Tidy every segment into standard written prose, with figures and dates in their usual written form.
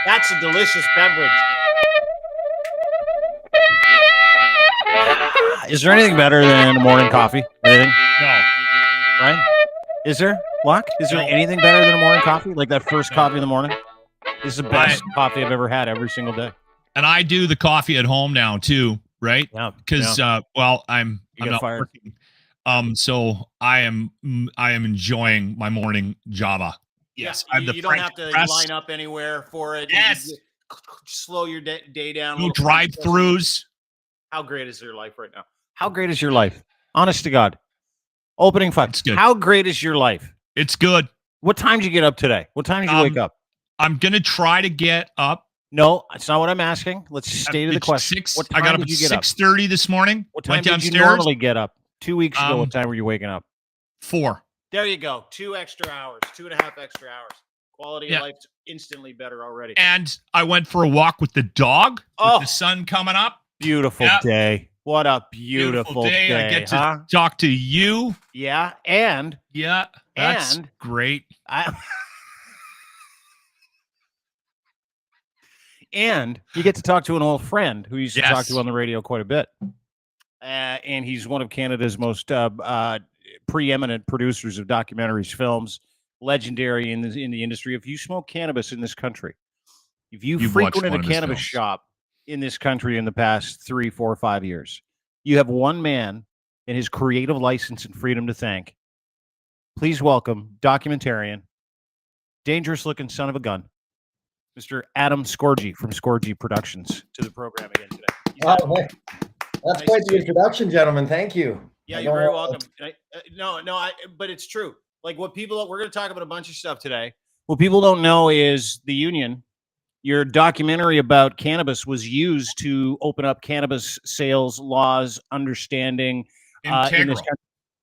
That's a delicious beverage. Is there anything better than a morning coffee? Anything? No. Right? Is there? Locke? Is there anything better than a morning coffee? Like that first coffee in the morning? This is the best coffee I've ever had every single day. And I do the coffee at home now too, right? Yeah. Because I'm not fired. working. So I am enjoying my morning Java. Yes, Yeah, you don't have to line up anywhere for it. Yes, slow your day down. No drive-throughs. How great is your life right now? How great is your life? Honest to God. Opening five. How great is your life? It's good. What time did you get up today? What time did you wake up? I'm going to try to get up. No, that's not what I'm asking. Let's stay to the question. I got up at 6:30 this morning. What time did you normally get up? 2 weeks ago, what time were you waking up? 4. There you go. 2 extra hours, 2.5 extra hours. Quality of life's instantly better already. And I went for a walk with the dog with the sun coming up. Beautiful day. What a beautiful day. I get to talk to you. Yeah. And that's great. And you get to talk to an old friend who used to talk to on the radio quite a bit. And he's one of Canada's most preeminent producers of documentaries, films, legendary in the industry. If you smoke cannabis in this country, if you've frequented a cannabis shop in this country in the past 3, 4, 5 years, you have one man and his creative license and freedom to thank. Please welcome documentarian, dangerous looking son of a gun, Mr. Adam Scorgie from Scorgie Productions to the program again today. That's quite the introduction, gentlemen. Thank you. Yeah, you're very welcome. But it's true. Like we're going to talk about a bunch of stuff today. What people don't know is the union. Your documentary about cannabis was used to open up cannabis sales laws, understanding in this country.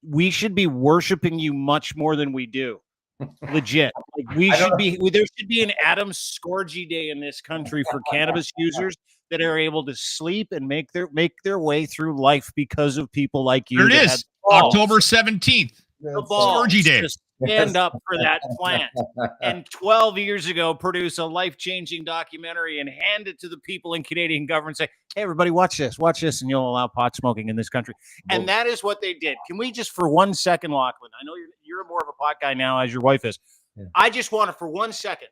We should be worshiping you much more than we do. Legit. Like there should be an Adam Scorgie Day in this country for cannabis users that are able to sleep and make their way through life because of people like you. There it is. October 17th. Scorgie Day. Just stand up for that plant. And 12 years ago, produce a life-changing documentary and hand it to the people in Canadian government. Say, hey, everybody, watch this, and you'll allow pot smoking in this country. And that is what they did. Can we just for 1 second, Lachlan? I know you're more of a pot guy now, as your wife is. Yeah. I just want to, for 1 second,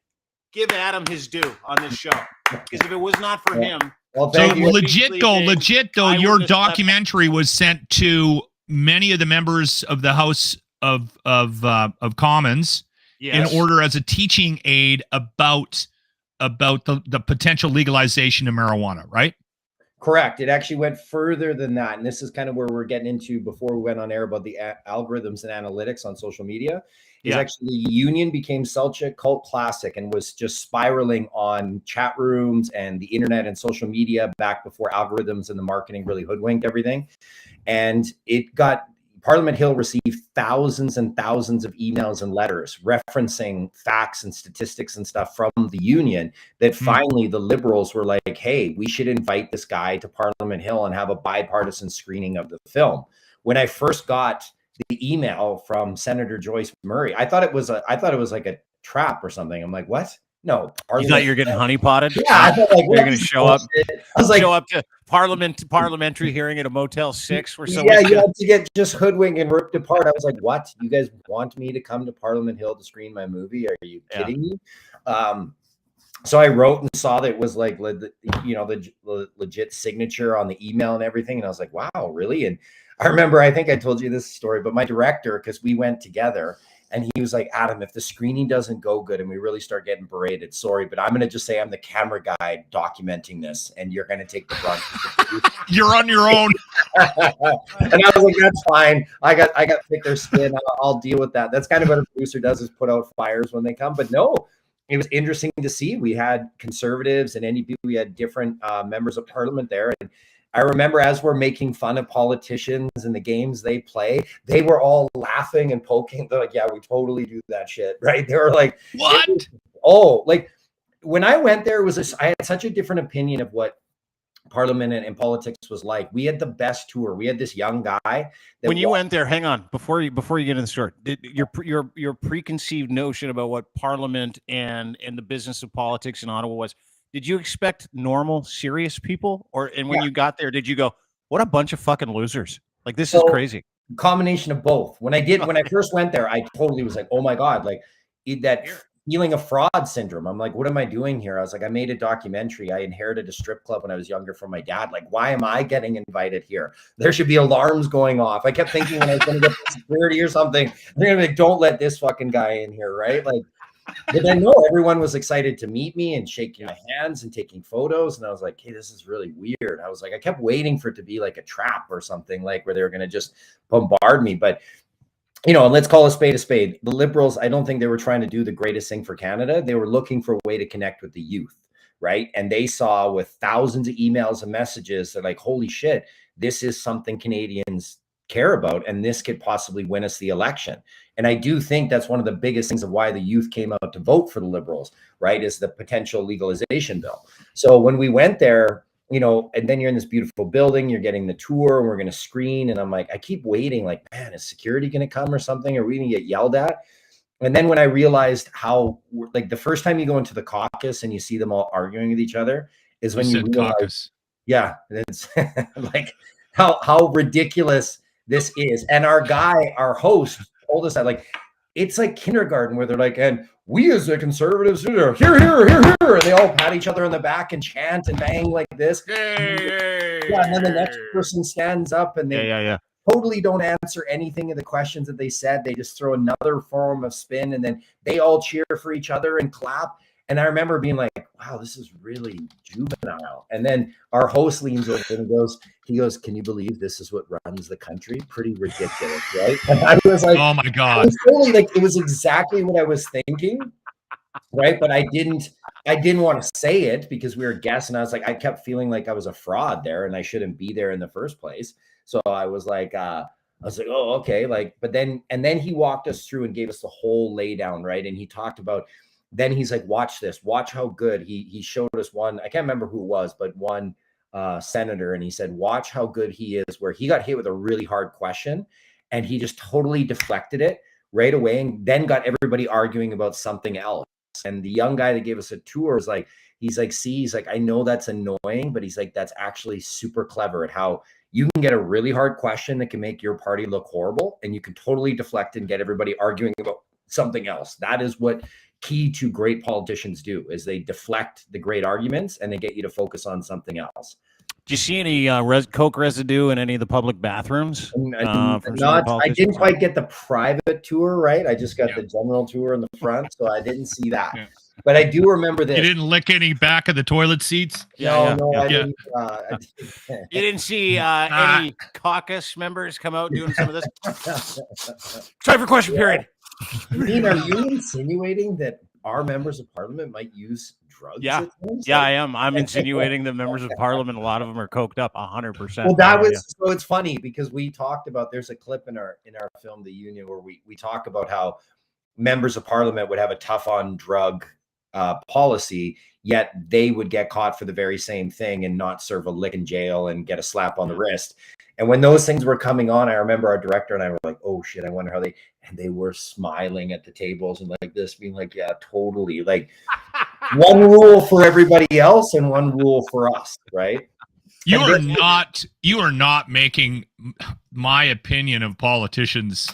give Adam his due on this show. Because if it was not for him. Well, legit though, your documentary was sent to many of the members of the House of Commons in order as a teaching aid about the potential legalization of marijuana, right? Correct. It actually went further than that. And this is kind of where we're getting into before we went on air about the algorithms and analytics on social media. Actually, the union became such a cult classic and was just spiraling on chat rooms and the internet and social media back before algorithms and the marketing really hoodwinked everything. And Parliament Hill received thousands and thousands of emails and letters referencing facts and statistics and stuff from the union that finally the Liberals were like, hey, we should invite this guy to Parliament Hill and have a bipartisan screening of the film. When I first got the email from Senator Joyce Murray, I thought it was like a trap or something. I'm like, what? No. You thought you were getting honeypotted? Yeah. I thought like, you're going to show up. I was like, show up to parliamentary hearing at a Motel 6 where someone. Yeah, you have to get just hoodwinked and ripped apart. I was like, what? You guys want me to come to Parliament Hill to screen my movie? Are you kidding me? So I wrote and saw that it was like, the legit signature on the email and everything. And I was like, wow, really? And I remember, I think I told you this story, but my director, because we went together, and he was like, Adam, if the screening doesn't go good and we really start getting berated, sorry, but I'm going to just say I'm the camera guy documenting this, and you're going to take the brunt. You're on your own. And I was like, that's fine. I got thicker skin. I'll deal with that. That's kind of what a producer does, is put out fires when they come. But no, it was interesting to see. We had conservatives and NDP. We had different members of parliament there. And I remember as we're making fun of politicians and the games they play, they were all laughing and poking. They're like, yeah, we totally do that shit, right? They were like, what? Like when I went there, I had such a different opinion of what Parliament and politics was like. We had the best tour. We had this young guy. When you went there, hang on, before you get into the story, your preconceived notion about what Parliament and the business of politics in Ottawa was, did you expect normal, serious people? And when you got there, did you go, what a bunch of fucking losers? Like, this is crazy. Combination of both. When I first went there, I totally was like, oh my God, like that feeling of fraud syndrome. I'm like, what am I doing here? I was like, I made a documentary. I inherited a strip club when I was younger from my dad. Like, why am I getting invited here? There should be alarms going off. I kept thinking when I was going to get security or something, they're going to be like, don't let this fucking guy in here, right? Like, but then no, everyone was excited to meet me and shaking my hands and taking photos. And I was like, hey, this is really weird. I was like, I kept waiting for it to be like a trap or something, like where they were going to just bombard me. But, you know, let's call a spade a spade. The Liberals, I don't think they were trying to do the greatest thing for Canada. They were looking for a way to connect with the youth, right? And they saw with thousands of emails and messages, they're like, holy shit, this is something Canadians care about, and this could possibly win us the election. And I do think that's one of the biggest things of why the youth came out to vote for the Liberals, right, is the potential legalization bill. So when we went there, you know, and then you're in this beautiful building, you're getting the tour, and we're going to screen, and I'm like, I keep waiting, like, man, is security going to come or something? Are we going to get yelled at? And then when I realized how, like, the first time you go into the caucus and you see them all arguing with each other is when you realize, caucus. Yeah, it's like how ridiculous this is. And our host told us that, like, it's like kindergarten where they're like, and we as the conservatives, here, here, here, here. And they all pat each other on the back and chant and bang like this. Yay. Yeah, and then the next person stands up and they totally don't answer anything of the questions that they said. They just throw another form of spin, and then they all cheer for each other and clap. And I remember being like, wow, this is really juvenile. And then our host leans over and he goes, can you believe this is what runs the country? Pretty ridiculous, right? And I was like, oh my God. It was totally, like, it was exactly what I was thinking, right? But I didn't want to say it because we were guests, and I was like, I kept feeling like I was a fraud there and I shouldn't be there in the first place. So I was like, oh, okay. Like, but then he walked us through and gave us the whole laydown, right? And he talked about, then he's like, watch this, watch how good. He showed us one, I can't remember who it was, but one senator, and he said, watch how good he is, where he got hit with a really hard question and he just totally deflected it right away, and then got everybody arguing about something else. And the young guy that gave us a tour is like, he's like, see, he's like, I know that's annoying, but he's like, that's actually super clever at how you can get a really hard question that can make your party look horrible, and you can totally deflect and get everybody arguing about something else. That is what key to great politicians do, is they deflect the great arguments and they get you to focus on something else. Do you see any Coke residue in any of the public bathrooms? I didn't quite get the private tour, right? I just got the general tour in the front, so I didn't see that. Yeah. But I do remember this. You didn't lick any back of the toilet seats? No, I didn't. You didn't see any caucus members come out doing some of this? Time for question period. Dean, are you insinuating that our members of parliament might use drugs? Yeah, I am. I'm insinuating that members of parliament, a lot of them are coked up 100%. Well, that was so. It's funny because we talked about. There's a clip in our film, The Union, where we talk about how members of parliament would have a tough on drug policy, yet they would get caught for the very same thing and not serve a lick in jail and get a slap on the wrist. And when those things were coming on, I remember our director and I were like, oh shit, I wonder how and they were smiling at the tables and like this, being like, yeah, totally. Like one rule for everybody else and one rule for us, right? You are not making my opinion of politicians.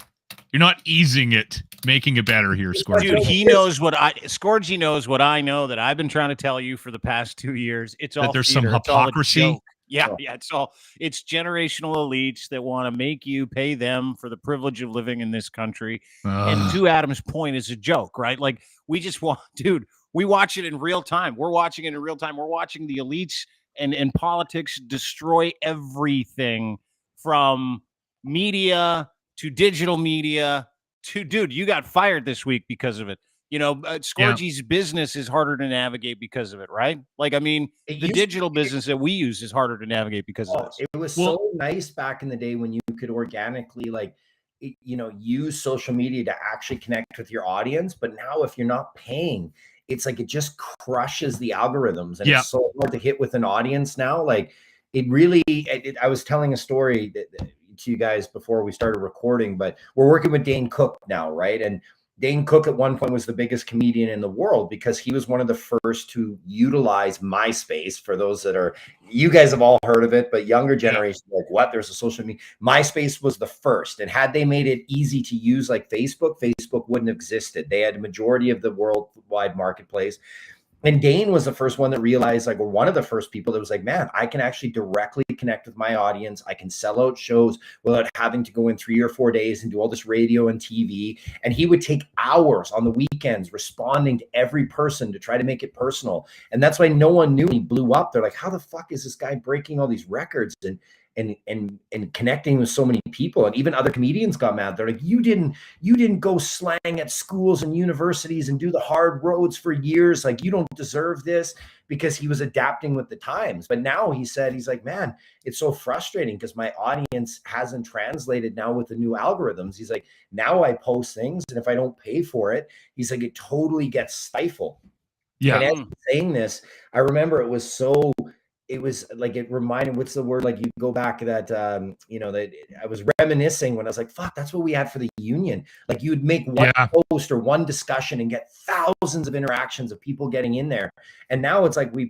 You're not easing it, making it better here, Scorgie. Dude, Scorgie knows what I know that I've been trying to tell you for the past 2 years. It's all that there's theater. Some hypocrisy. Yeah, it's generational elites that want to make you pay them for the privilege of living in this country. And to Adam's point, is a joke, right? Like, we just want, dude, we watch it in real time. We're watching it in real time. We're watching the elites and politics destroy everything from media to digital media to, dude, you got fired this week because of it. You know, Scorgie's business is harder to navigate because of it, right? Like, I mean, the digital business that we use is harder to navigate because of this. It was so nice back in the day when you could organically, like, you know, use social media to actually connect with your audience. But now if you're not paying, it's like it just crushes the algorithms. And it's so hard to hit with an audience now. Like, it really, I was telling a story to you guys before we started recording, but we're working with Dane Cook now, right? And Dane Cook at one point was the biggest comedian in the world because he was one of the first to utilize MySpace. For those that are, you guys have all heard of it, but younger generations like, what? There's a social media. MySpace was the first. And had they made it easy to use like Facebook, Facebook wouldn't have existed. They had a majority of the worldwide marketplace. And Dane was the first one that realized, like, or one of the first people that was like, man, I can actually directly connect with my audience. I can sell out shows without having to go in 3 or 4 days and do all this radio and TV. And he would take hours on the weekends responding to every person to try to make it personal. And that's why no one knew he blew up. They're like, how the fuck is this guy breaking all these records and connecting with so many people? And even other comedians got mad. They're like, you didn't go slang at schools and universities and do the hard roads for years. Like, you don't deserve this, because he was adapting with the times. But now he said, he's like, man, it's so frustrating because my audience hasn't translated now with the new algorithms. He's like, now I post things, and if I don't pay for it, he's like, it totally gets stifled. Yeah. And as he's saying this, I remember it was like, it reminded, what's the word? Like, you go back that, that I was reminiscing when I was like, fuck, that's what we had for the union. Like, you would make one post or one discussion and get thousands of interactions of people getting in there. And now it's like, we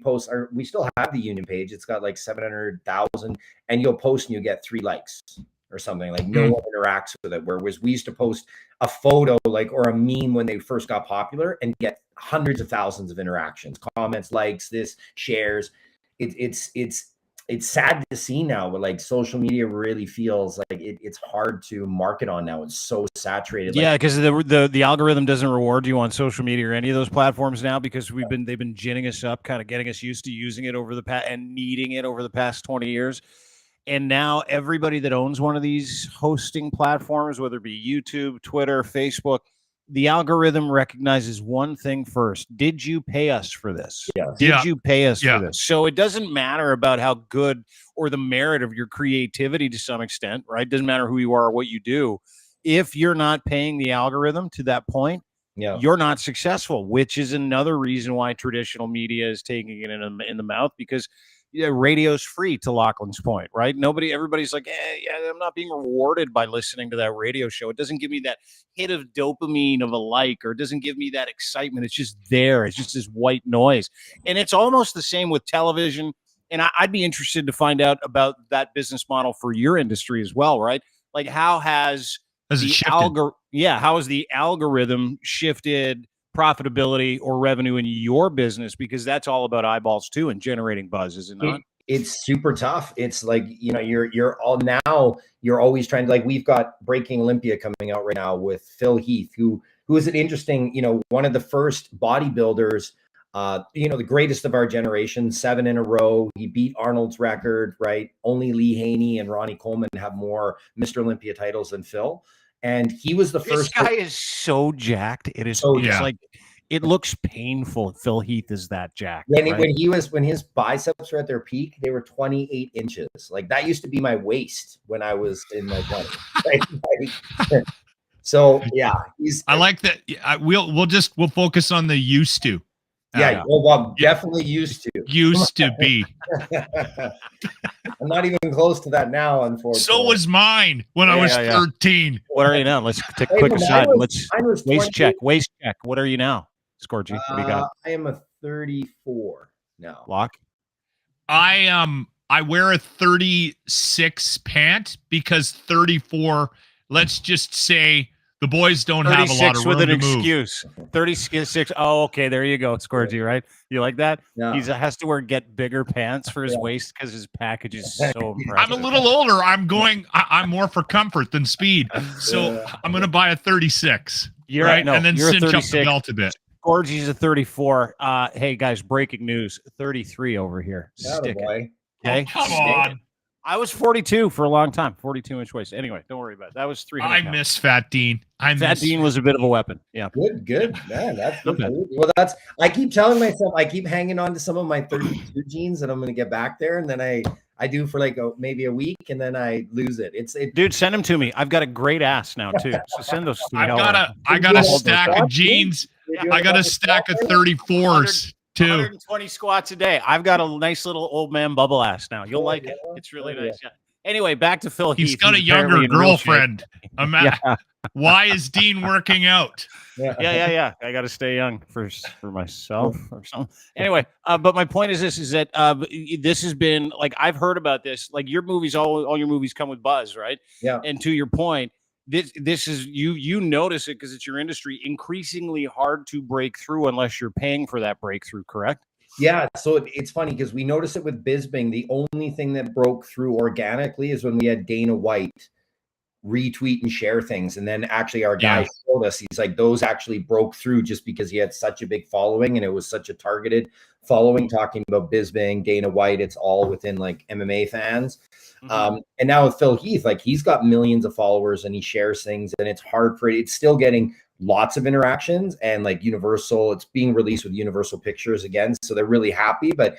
still have the union page. It's got like 700,000, and you'll post and you get 3 likes or something. Like, no one interacts with it. Whereas we used to post a photo, like, or a meme when they first got popular and get hundreds of thousands of interactions, comments, likes, shares. It's sad to see now, but like, social media really feels like it's hard to market on now. It's so saturated. Yeah, because the algorithm doesn't reward you on social media or any of those platforms now, because they've been ginning us up, kind of getting us used to using it over the past and needing it over the past 20 years. And now everybody that owns one of these hosting platforms, whether it be YouTube, Twitter, Facebook, the algorithm recognizes one thing first. Did you pay us for this? Did you pay us for this? So it doesn't matter about how good or the merit of your creativity to some extent, right? Doesn't matter who you are or what you do. If you're not paying the algorithm to that point, you're not successful, which is another reason why traditional media is taking it in the mouth, because radio's free, to Lachlan's point, right? Everybody's like, I'm not being rewarded by listening to that radio show. It doesn't give me that hit of dopamine of a like, or it doesn't give me that excitement. It's just there. It's just this white noise. And it's almost the same with television. And I'd be interested to find out about that business model for your industry as well, right? Like, how has the algorithm shifted profitability or revenue in your business? Because that's all about eyeballs too, and generating buzz, is it not? It's super tough. It's like, you're always trying to, like, we've got Breaking Olympia coming out right now with Phil Heath, who is an interesting, one of the first bodybuilders, the greatest of our generation, 7 in a row. He beat Arnold's record, right? Only Lee Haney and Ronnie Coleman have more Mr. Olympia titles than Phil. And he was the first. This guy is so jacked. It is like, it looks painful. Phil Heath is that jacked. When his biceps were at their peak, they were 28 inches. Like, that used to be my waist when I was in my 20s. So yeah, I like that. We'll focus on the used to. Yeah, well, definitely used to. Used to be. I'm not even close to that now, unfortunately. So was mine when I was 13. What are you now? Let's take a quick aside. Let's waist check. What are you now, Scorgie? What do you got? I am a 34 now. Lock? I wear a 36 pant because 34, let's just say, the boys don't have a lot of room with an to move. Excuse. 36. Oh, okay. There you go. Scorgie, right? You like that? No. He has to get bigger pants for his waist because his package is so impressive. I'm a little older. I'm more for comfort than speed. So I'm going to buy a 36. You're right. No, and then cinch up the belt a bit. Scorgie's a 34. Hey, guys, breaking news. 33 over here. Stick it. Okay? Oh, come on. I was 42 for a long time, 42-inch waist. Anyway, don't worry about it. That was 300 I miss Fat Dean. Fat Dean was a bit of a weapon. Yeah. Good. Man, that's good. Well, I keep telling myself, I keep hanging on to some of my 32 jeans, and I'm going to get back there. And then I do for like maybe a week, and then I lose it. Dude, send them to me. I've got a great ass now too. So send those to me. I got a stack of jeans. I got a stack of 34s. 2. 120 squats a day. I've got a nice little old man bubble ass now. You'll like it. It's really nice. Yeah. Anyway, back to Phil Heath. He's got a younger girlfriend. Why is Dean working out? Yeah. I got to stay young for myself or something. Anyway, but my point is this: is that this has been like I've heard about this. Like your movies, all your movies come with buzz, right? Yeah. And to your point, this is you notice it because it's your industry. Increasingly hard to break through unless you're paying for that breakthrough. Correct? Yeah, so it's funny because we noticed it with Bisbing. The only thing that broke through organically is when we had Dana White retweet and share things. And then actually our guy showed us, he's like, those actually broke through just because he had such a big following and it was such a targeted following, talking about Bisbing, Dana White. It's all within like MMA fans. And now with Phil Heath, like he's got millions of followers and he shares things and it's hard for it. It's still getting lots of interactions and like Universal, it's being released with Universal Pictures again. So they're really happy, but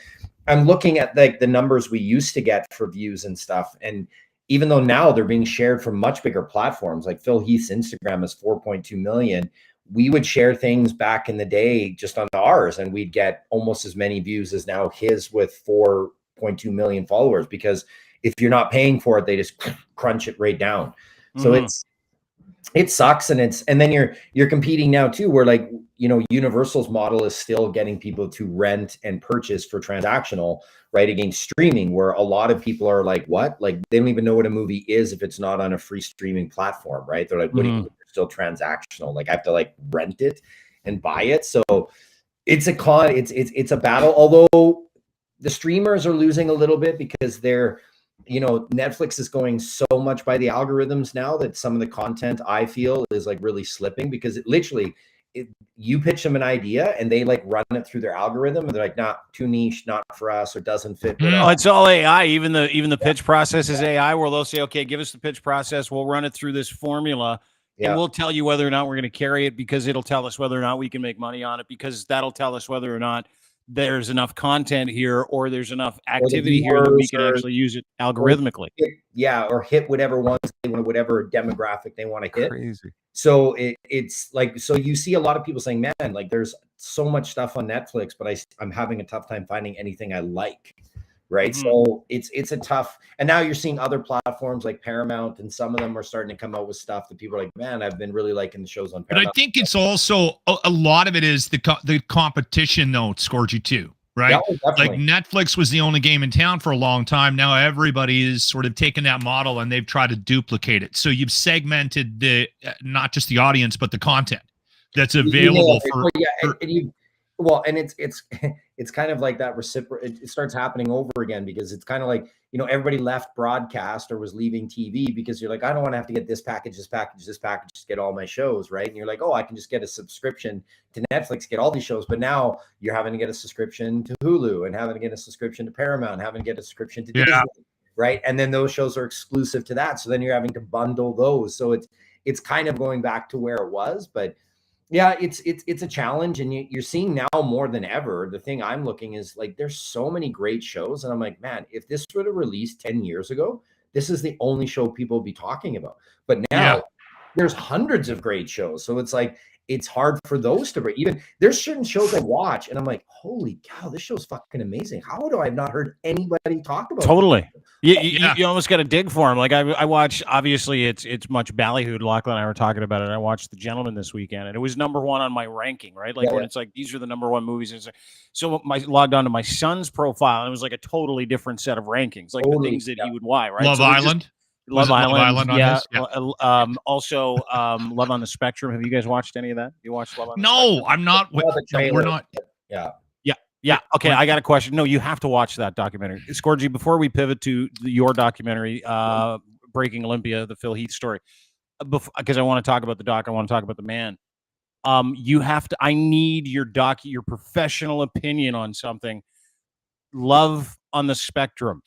I'm looking at like the numbers we used to get for views and stuff. And even though now they're being shared from much bigger platforms, like Phil Heath's Instagram is 4.2 million. We would share things back in the day just on ours and we'd get almost as many views as now his with 4.2 million followers, because if you're not paying for it, they just crunch it right down. So it sucks. And then you're competing now too, where like, you know, Universal's model is still getting people to rent and purchase for transactional, right? Against streaming, where a lot of people are like, what? Like they don't even know what a movie is if it's not on a free streaming platform, right? They're like, what do you mean it's still transactional? Like I have to like rent it and buy it. So it's a battle. Although the streamers are losing a little bit because they're, you know, Netflix is going so much by the algorithms now that some of the content I feel is like really slipping, because it literally, you pitch them an idea and they like run it through their algorithm and they're like, not too niche, not for us, or doesn't fit. Oh, it's all AI. Even the pitch process is AI, where they'll say, okay, give us the pitch process. We'll run it through this formula and we'll tell you whether or not we're going to carry it, because it'll tell us whether or not we can make money on it, because that'll tell us whether or not there's enough content here or there's enough activity here that we can actually use it algorithmically. Or hit whatever ones they want, whatever demographic they want to hit. Crazy. So it's like, so you see a lot of people saying, man, like there's so much stuff on Netflix, but I'm having a tough time finding anything I like. Right. So it's a tough, and now you're seeing other platforms like Paramount, and some of them are starting to come out with stuff that people are like, man, I've been really liking the shows on Paramount. But I think it's also a lot of it is the competition though, Scorgie too, right? Like Netflix was the only game in town for a long time. Now everybody is sort of taking that model and they've tried to duplicate it. So you've segmented the not just the audience, but the content that's available and it's kind of like that it starts happening over again, because it's kind of like, you know, everybody left broadcast or was leaving TV because you're like, I don't want to have to get this package to get all my shows, right? And you're like, oh, I can just get a subscription to Netflix, get all these shows. But now you're having to get a subscription to Hulu and having to get a subscription to Paramount, having to get a subscription to Disney, right? And then those shows are exclusive to that. So then you're having to bundle those. So it's kind of going back to where it was, but yeah, it's a challenge, and you're seeing now more than ever. The thing I'm looking is like, there's so many great shows, and I'm like, man, if this were to release 10 years ago, this is the only show people would be talking about. But now there's hundreds of great shows, so it's like, it's hard for those to break. Even there's certain shows I watch and I'm like, holy cow, this show's fucking amazing. How do I have not heard anybody talk about it? You almost got to dig for them. Like I watch, obviously it's much ballyhooed. Lachlan and I were talking about it. I watched The Gentleman this weekend and it was number one on my ranking, right? Like when it's like, these are the number one movies. And so I logged onto my son's profile and it was like a totally different set of rankings, like the things that he would watch, right? Love Island. Love Island. Yeah. Also, Love on the Spectrum. Have you guys watched any of that? You watched Love on the Spectrum? No, I'm not. We're not. Yeah. Okay, I got a question. No, you have to watch that documentary. Scorgie, before we pivot to your documentary, Breaking Olympia, the Phil Heath story, because I want to talk about the doc, I want to talk about the man. You have to. I need your professional opinion on something. Love on the Spectrum.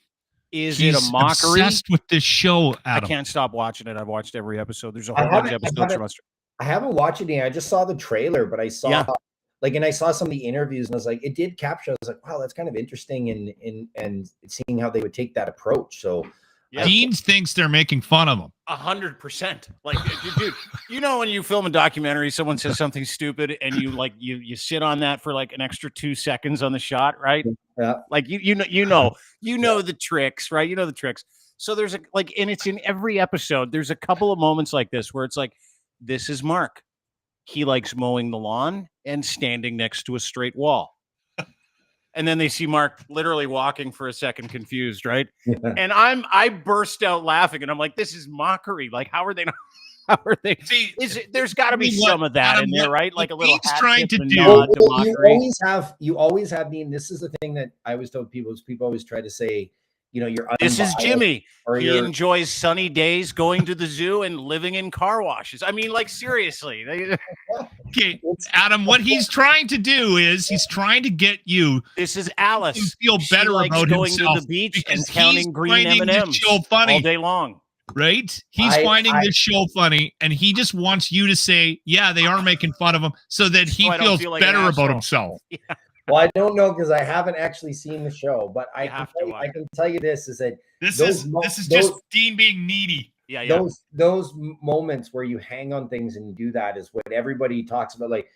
Is it a mockery? Obsessed with this show, Adam. I can't stop watching it. I've watched every episode. There's a whole bunch of episodes. I haven't watched it yet. I just saw the trailer, but I saw and I saw some of the interviews, and I was like, it did capture. I was like, wow, that's kind of interesting, and seeing how they would take that approach. So Yeah. Dean thinks they're making fun of him. 100%. Like, dude, you know, when you film a documentary, someone says something stupid and you like, you sit on that for like an extra 2 seconds on the shot, right? Yeah. Like you know the tricks, right? You know the tricks. So there's a, like, and it's in every episode. There's a couple of moments like this where it's like, this is Mark. He likes mowing the lawn and standing next to a straight wall. And then they see Mark literally walking for a second, confused, right? Yeah. And I burst out laughing, and I'm like, "This is mockery! Like, how are they not? How are they? See, There's got to be some of that in there, right? Like a little Dean's trying to do. nod to mockery. You always have Dean. This is the thing that I always tell people is people always try to say, you know, you're This is Jimmy. or He enjoys sunny days, going to the zoo, and living in car washes. I mean, like, seriously. Okay, Adam, what he's trying to do is he's trying to get you. This is Alice. To feel She better likes about going himself to the beach and because counting he's green finding M&Ms this show funny all day long. Right? He's finding this show funny, and he just wants you to say, "Yeah, they are making fun of him," so that he feels feel like better an about asshole. himself. Yeah. Well, I don't know because I haven't actually seen the show, but I have can, to watch. I can tell you this is that This those is just Dean being needy. Yeah. those moments where you hang on things and you do that is what everybody talks about. Like,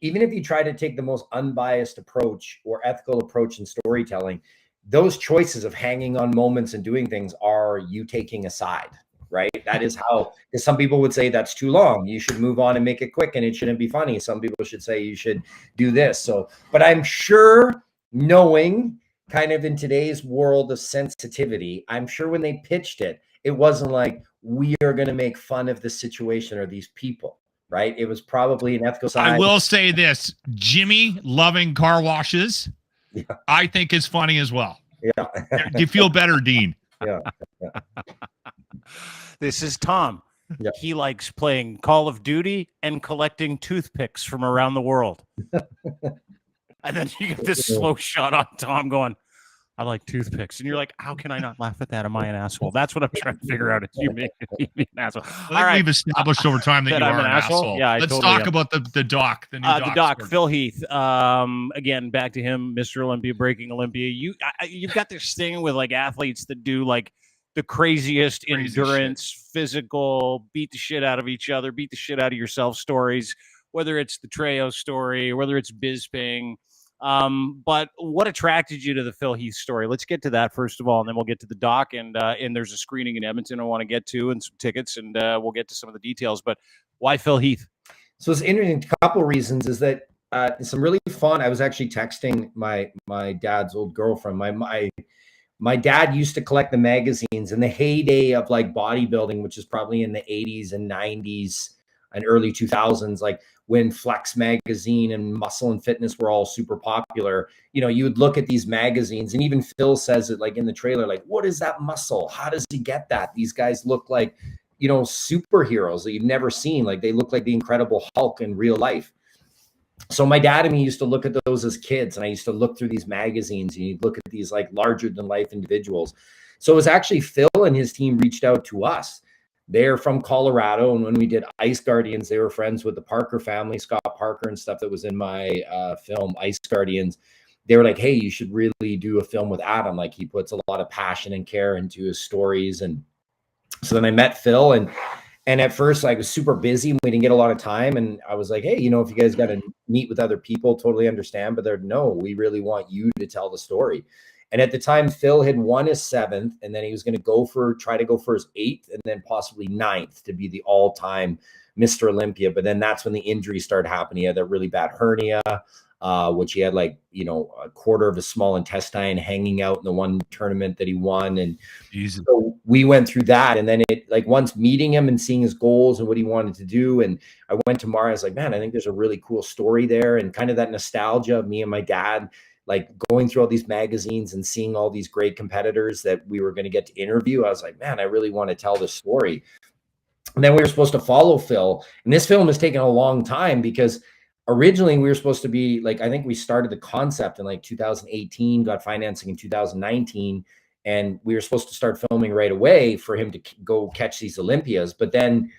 even if you try to take the most unbiased approach or ethical approach in storytelling, those choices of hanging on moments and doing things are you taking a side, right? That is how, because some people would say that's too long. You should move on and make it quick and it shouldn't be funny. Some people should say you should do this. So, but I'm sure, knowing kind of in today's world of sensitivity, I'm sure when they pitched it, it wasn't like, we are going to make fun of this situation or these people, right? It was probably an ethical side. I will say this: Jimmy loving car washes, I think is funny as well. Yeah. Do you feel better, Dean? Yeah. This is Tom. Yeah. He likes playing Call of Duty and collecting toothpicks from around the world. And then you get this slow shot on Tom going, "I like toothpicks." And you're like, how can I not laugh at that? Am I an asshole? That's what I'm trying to figure out. Is you make me an asshole. I think we've established over time that you I'm are an asshole. Yeah, I let's totally talk am. about the doc. The new the doc, Phil Heath. Again, back to him, Mr. Olympia, breaking Olympia. You've got this thing with like athletes that do like the craziest Crazy endurance, physical, beat the shit out of each other, beat the shit out of yourself stories, whether it's the Trejo story, whether it's Bisping. But what attracted you to the Phil Heath story? Let's get to that first of all, and then we'll get to the doc. And there's a screening in Edmonton I want to get to, and some tickets, and we'll get to some of the details. But why Phil Heath? So it's interesting. A couple reasons is that some really fun. I was actually texting my dad's old girlfriend. My dad used to collect the magazines in the heyday of like bodybuilding, which is probably in the 80s and 90s and early 2000s, like when Flex magazine and Muscle and Fitness were all super popular. You know, you would look at these magazines, and even Phil says it like in the trailer, like, what is that muscle? How does he get that? These guys look like, you know, superheroes that you've never seen. Like, they look like the Incredible Hulk in real life. So my dad and me used to look at those as kids, and I used to look through these magazines, and you'd look at these like larger than life individuals. So it was actually Phil and his team reached out to us. They're from Colorado, and when we did Ice Guardians, they were friends with the Parker family, Scott Parker and stuff that was in my film Ice Guardians. They were like, hey, you should really do a film with Adam. Like, he puts a lot of passion and care into his stories. And so then I met Phil, and at first I was super busy and we didn't get a lot of time. And I was like, hey, you know, if you guys got to meet with other people, totally understand. But they're, no, we really want you to tell the story. And at the time, Phil had won his 7th, and then he was going to try to go for his 8th, and then possibly 9th to be the all-time Mr. Olympia. But then that's when the injuries started happening. He had that really bad hernia, which he had like, you know, a quarter of his small intestine hanging out in the one tournament that he won. And so we went through that. And then it, like, once meeting him and seeing his goals and what he wanted to do, and I went to Mara, I was like, man, I think there's a really cool story there. And kind of that nostalgia of me and my dad, like going through all these magazines and seeing all these great competitors that we were going to get to interview. I was like, man, I really want to tell this story. And then we were supposed to follow Phil. And this film has taken a long time because originally we were supposed to be like, I think we started the concept in like 2018, got financing in 2019. And we were supposed to start filming right away for him to go catch these Olympias. But then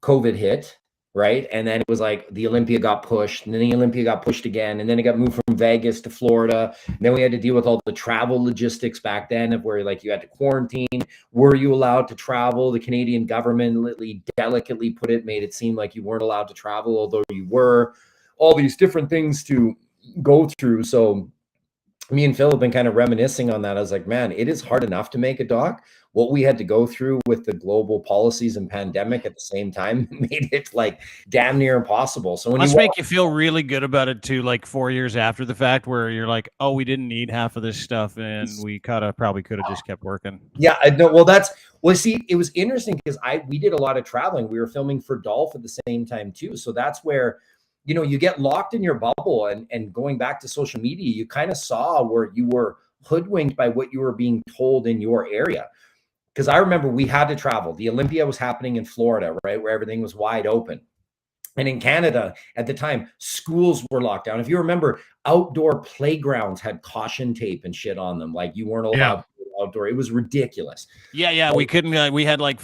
COVID hit. right? And then it was like the Olympia got pushed, and then the Olympia got pushed again, and then it got moved from Vegas to Florida. And then we had to deal with all the travel logistics back then of where like you had to quarantine. Were you allowed to travel? The Canadian government delicately made it seem like you weren't allowed to travel, although you were. All these different things to go through. So me and Phil have been kind of reminiscing on that. I was like, man, it is hard enough to make a doc. What we had to go through with the global policies and pandemic at the same time made it like damn near impossible. So when must make you feel really good about it too, like 4 years after the fact, where you're like, oh, we didn't need half of this stuff, and we probably could have just kept working. Yeah, I know. Well, see, it was interesting because we did a lot of traveling. We were filming for Dolph at the same time too. So that's where, you know, you get locked in your bubble, and going back to social media, you kind of saw where you were hoodwinked by what you were being told in your area. Because I remember we had to travel. The Olympia was happening in Florida, right, where everything was wide open. And in Canada at the time, schools were locked down. If you remember, outdoor playgrounds had caution tape and shit on them. Like you weren't allowed to go outdoor. It was ridiculous. Yeah. We couldn't, we had like,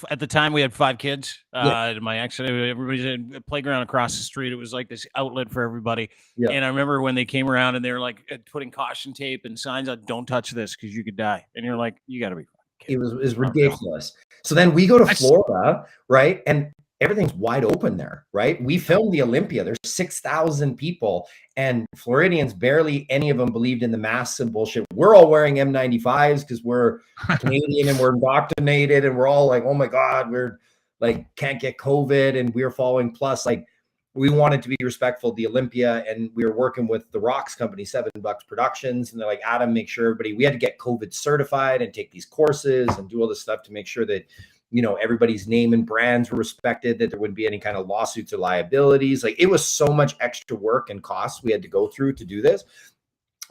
at the time we had 5 kids. My ex, everybody's in a playground across the street. It was like this outlet for everybody. Yeah. And I remember when they came around and they were like putting caution tape and signs on, don't touch this because you could die. And you're like, you got to be kidding. It was ridiculous. So then we go to Florida, right? And everything's wide open there, right? We filmed the Olympia. There's 6,000 people, and Floridians, barely any of them believed in the masks and bullshit. We're all wearing N95s because we're Canadian and we're indoctrinated, and we're all like, oh my God, we're like, can't get COVID, and we're following plus. Like, we wanted to be respectful of the Olympia, and we were working with the Rocks company, $7 Productions, and they're like, Adam, make sure everybody, we had to get COVID certified and take these courses and do all this stuff to make sure that, you know, everybody's name and brands were respected, that there wouldn't be any kind of lawsuits or liabilities. Like, it was so much extra work and costs we had to go through to do this.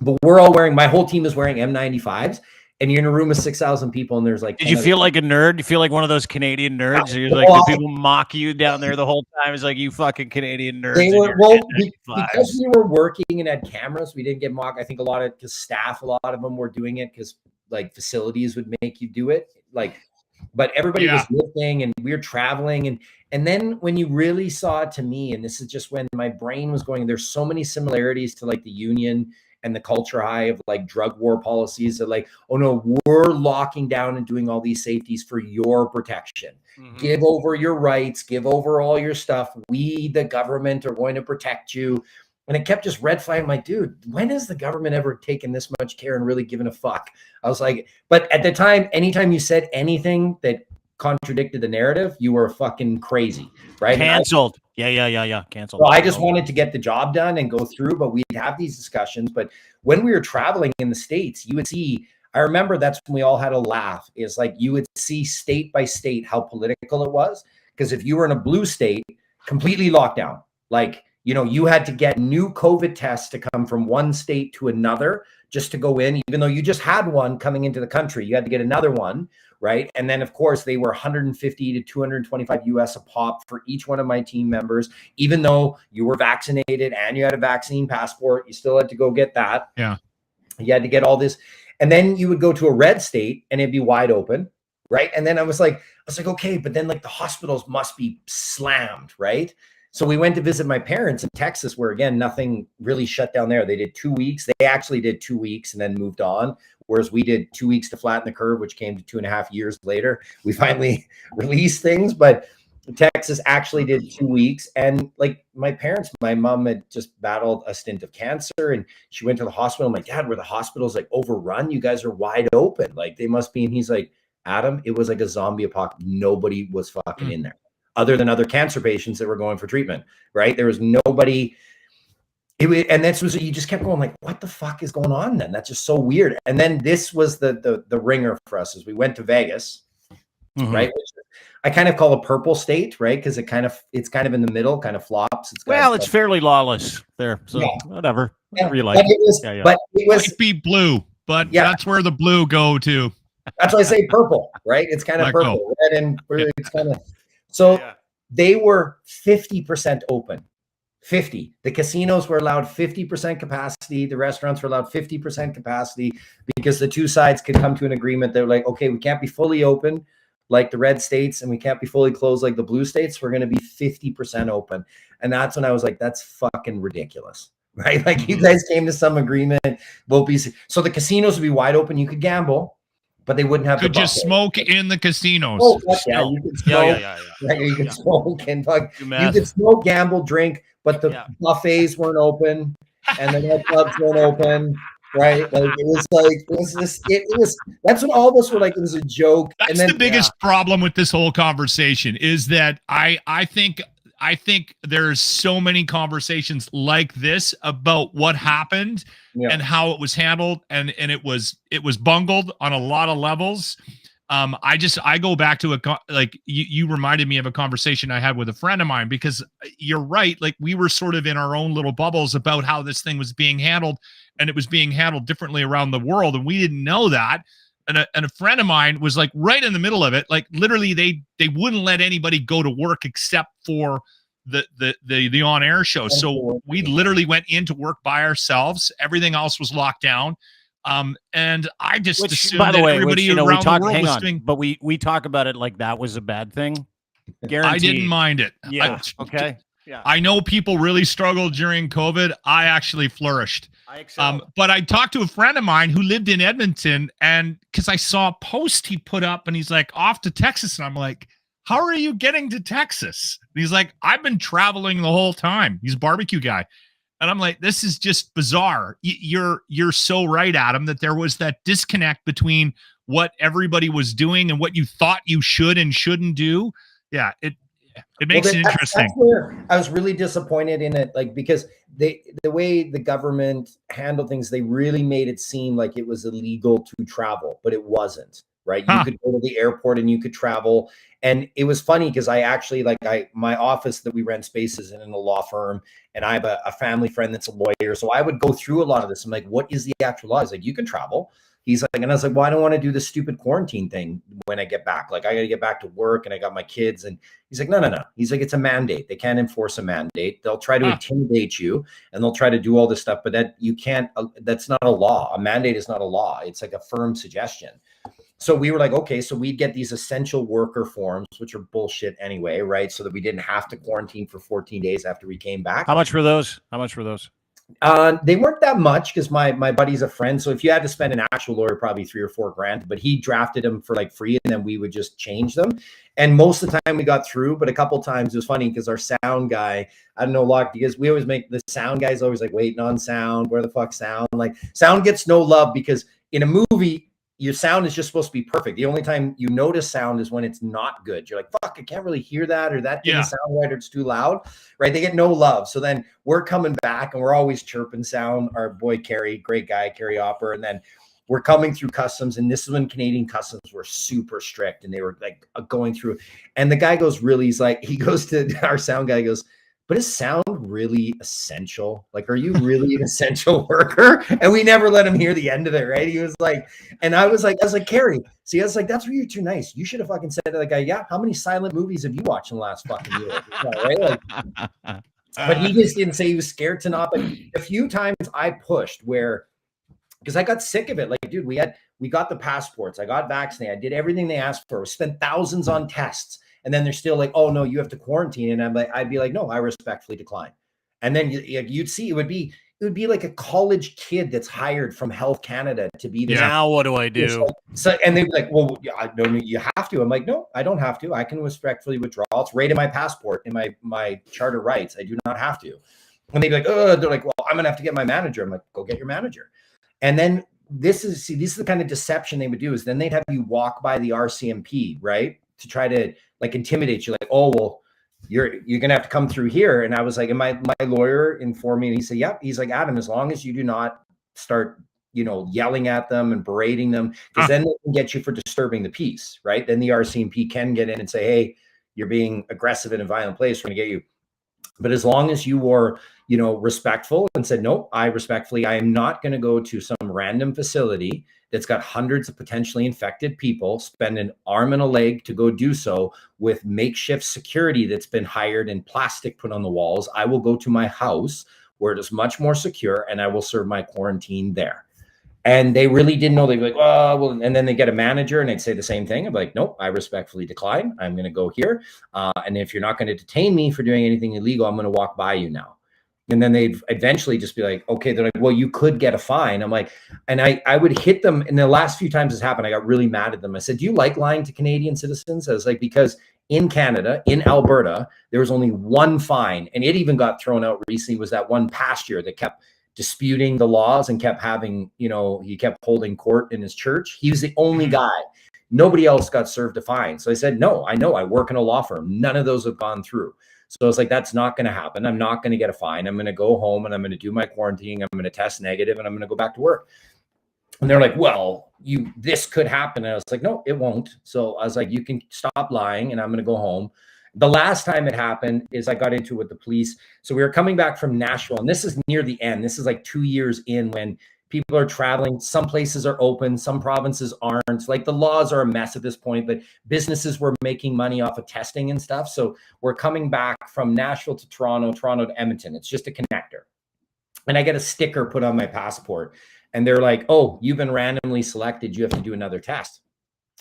But we're all wearing, my whole team is wearing M95s, and you're in a room of 6,000 people, and there's like, did you feel like a nerd? You feel like one of those Canadian nerds? You're like, the people mock you down there the whole time. It's like, you fucking Canadian nerds. They were, well, because we were working and had cameras, we didn't get mocked. I think a lot of staff, a lot of them were doing it because like facilities would make you do it. Like, but everybody was lifting, and we were traveling. And then when you really saw it, to me, and this is just when my brain was going, there's so many similarities to like the union and the culture high of like drug war policies that like, oh no, we're locking down and doing all these safeties for your protection. Mm-hmm. Give over your rights, give over all your stuff. We, the government, are going to protect you. And it kept just red flagging. I'm like, dude, when has the government ever taken this much care and really given a fuck? I was like, but at the time, anytime you said anything that contradicted the narrative, you were fucking crazy, right? Canceled. Yeah. Canceled. So I just wanted to get the job done and go through, but we'd have these discussions. But when we were traveling in the States, you would see, I remember that's when we all had a laugh. Is like, you would see state by state how political it was. Because if you were in a blue state, completely locked down, like, you know, you had to get new COVID tests to come from one state to another just to go in, even though you just had one coming into the country. You had to get another one, right? And then, of course, they were 150 to 225 US a pop for each one of my team members. Even though you were vaccinated and you had a vaccine passport, you still had to go get that. Yeah. You had to get all this. And then you would go to a red state and it'd be wide open, right? And then I was like, okay, but then like the hospitals must be slammed, right? So we went to visit my parents in Texas, where again, nothing really shut down there. They did 2 weeks. They actually did 2 weeks and then moved on. Whereas we did 2 weeks to flatten the curve, which came to 2.5 years later. We finally released things, but Texas actually did 2 weeks. And like my parents, my mom had just battled a stint of cancer, and she went to the hospital. I'm like, Dad, were the hospitals like overrun? You guys are wide open. Like they must be. And he's like, Adam, it was like a zombie apocalypse. Nobody was fucking in there, other than other cancer patients that were going for treatment, right? There was nobody. And this was, you just kept going like, what the fuck is going on then? That's just so weird. And then this was the ringer for us as we went to Vegas, right? Which I kind of call a purple state, right? Because it's kind of in the middle, kind of flops. It's fairly lawless there. So whatever you like. But it was might be blue, but that's where the blue go to. That's why I say purple, right? It's kind of purple, red, and it's kind of. So they were 50% open. 50. The casinos were allowed 50% capacity. The restaurants were allowed 50% capacity because the two sides could come to an agreement. They're like, okay, we can't be fully open, like the red states, and we can't be fully closed like the blue states. We're going to be 50% open. And that's when I was like, that's fucking ridiculous, right? Like you guys came to some agreement. So the casinos would be wide open. You could gamble, but they wouldn't have could the just smoke in the casinos. Oh, yeah, you could smoke. Right? You could smoke and you could smoke, gamble, drink, but the buffets weren't open and the nightclubs weren't open. Right? Like it was that's when all of us were like, it was a joke. That's and then, the biggest problem with this whole conversation is that I think there's so many conversations like this about what happened and how it was handled, and it was bungled on a lot of levels. I go back to like you reminded me of a conversation I had with a friend of mine, because you're right. Like we were sort of in our own little bubbles about how this thing was being handled, and it was being handled differently around the world. And we didn't know that. And a friend of mine was like right in the middle of it. Like literally they wouldn't let anybody go to work except for the on-air show. So we literally went into work by ourselves. Everything else was locked down. And I just assumed by the way, everybody we around talk, the world hang was on, doing. but we talk about it like that was a bad thing. Guaranteed. I didn't mind it. Yeah. Okay. Yeah. I know people really struggled during COVID. I actually flourished. But I talked to a friend of mine who lived in Edmonton, and because I saw a post he put up, and he's like, off to Texas. And I'm like, how are you getting to Texas? And he's like, I've been traveling the whole time. He's a barbecue guy. And I'm like, this is just bizarre. You're so right, Adam, that there was that disconnect between what everybody was doing and what you thought you should and shouldn't do. Yeah, it makes it interesting. That's where I was really disappointed in it, like because the way the government handled things, they really made it seem like it was illegal to travel, but it wasn't. Right? You could go to the airport and you could travel. And it was funny because I actually my office that we rent spaces in a law firm, and I have a family friend that's a lawyer. So I would go through a lot of this. I'm like, what is the actual law? He's like, you can travel. He's like, and I was like, well, I don't want to do this stupid quarantine thing when I get back. Like I got to get back to work and I got my kids. And he's like, no. He's like, it's a mandate. They can't enforce a mandate. They'll try to intimidate you and they'll try to do all this stuff, but that you can't, that's not a law. A mandate is not a law. It's like a firm suggestion. So we were like, okay, so we'd get these essential worker forms, which are bullshit anyway, right? So that we didn't have to quarantine for 14 days after we came back. How much were those? They weren't that much because my buddy's a friend. So if you had to spend an actual lawyer, probably $3 or $4 grand, but he drafted them for like free, and then we would just change them. And most of the time we got through, but a couple of times it was funny because our sound guy, I don't know, because we always make the sound guys always like waiting on sound. Where the fuck sound? Like sound gets no love because in a movie, your sound is just supposed to be perfect. The only time you notice sound is when it's not good. You're like, fuck, I can't really hear that, or that didn't sound right, or it's too loud, right? They get no love. So then we're coming back and we're always chirping sound. Our boy, Kerry, great guy, Kerry Opper. And then we're coming through customs. And this is when Canadian customs were super strict and they were like going through. And the guy goes, really, he goes to our sound guy, goes, but is sound really essential? Like, are you really an essential worker? And we never let him hear the end of it, right? He was like, and I was like, Carrie, see, I was like, that's where you're too nice. You should have fucking said to that guy, yeah, how many silent movies have you watched in the last fucking year? Right? Like, but he just didn't say he was scared to not. But a few times I pushed because I got sick of it. Like, dude, we got the passports. I got vaccinated. I did everything they asked for. We spent thousands on tests. And then they're still like, oh no, you have to quarantine. And I'd be like, no, I respectfully decline. And then you'd see it would be like a college kid that's hired from Health Canada to be this. Now what do I do? So and they'd be like, well, no, you have to. I'm like, no, I don't have to. I can respectfully withdraw. It's right in my passport, in my charter rights. I do not have to. And they'd be like, oh, they're like, well, I'm gonna have to get my manager. I'm like, go get your manager. And then this is the kind of deception they would do is then they'd have you walk by the RCMP, right? To try to like intimidate you, like, oh, well, you're gonna have to come through here. And I was like, and my lawyer informed me, and he said, yep. He's like, Adam, as long as you do not start, yelling at them and berating them, because then they can get you for disturbing the peace, right? Then the RCMP can get in and say, hey, you're being aggressive in a violent place, we're gonna get you. But as long as you were, respectful and said, no, I am not going to go to some random facility that's got hundreds of potentially infected people, spend an arm and a leg to go do so with makeshift security that's been hired and plastic put on the walls. I will go to my house where it is much more secure and I will serve my quarantine there. And they really didn't know. They'd be like, oh, well, and then they get a manager and they'd say the same thing. I'm like, nope, I respectfully decline. I'm going to go here. And if you're not going to detain me for doing anything illegal, I'm going to walk by you now. And then they'd eventually just be like, okay, they're like, well, you could get a fine. I'm like, and I would hit them. And the last few times this happened, I got really mad at them. I said, do you like lying to Canadian citizens? I was like, because in Canada, in Alberta, there was only one fine. And it even got thrown out recently, was that one pastor that kept disputing the laws and kept having, he kept holding court in his church. He was the only guy. Nobody else got served a fine. So I said, no, I know, I work in a law firm. None of those have gone through. So it's like, that's not going to happen. I'm not going to get a fine. I'm going to go home and I'm going to do my quarantining. I'm going to test negative and I'm going to go back to work. And they're like, well, this could happen. And I was like, no, it won't. So I was like, you can stop lying and I'm going to go home. The last time it happened is I got into it with the police. So we were coming back from Nashville, and this is near the end. This is like 2 years in, when people are traveling. Some places are open, some provinces aren't. Like, the laws are a mess at this point, but businesses were making money off of testing and stuff. So we're coming back from Nashville to Toronto, Toronto to Edmonton. It's just a connector. And I get a sticker put on my passport, and they're like, oh, you've been randomly selected. You have to do another test.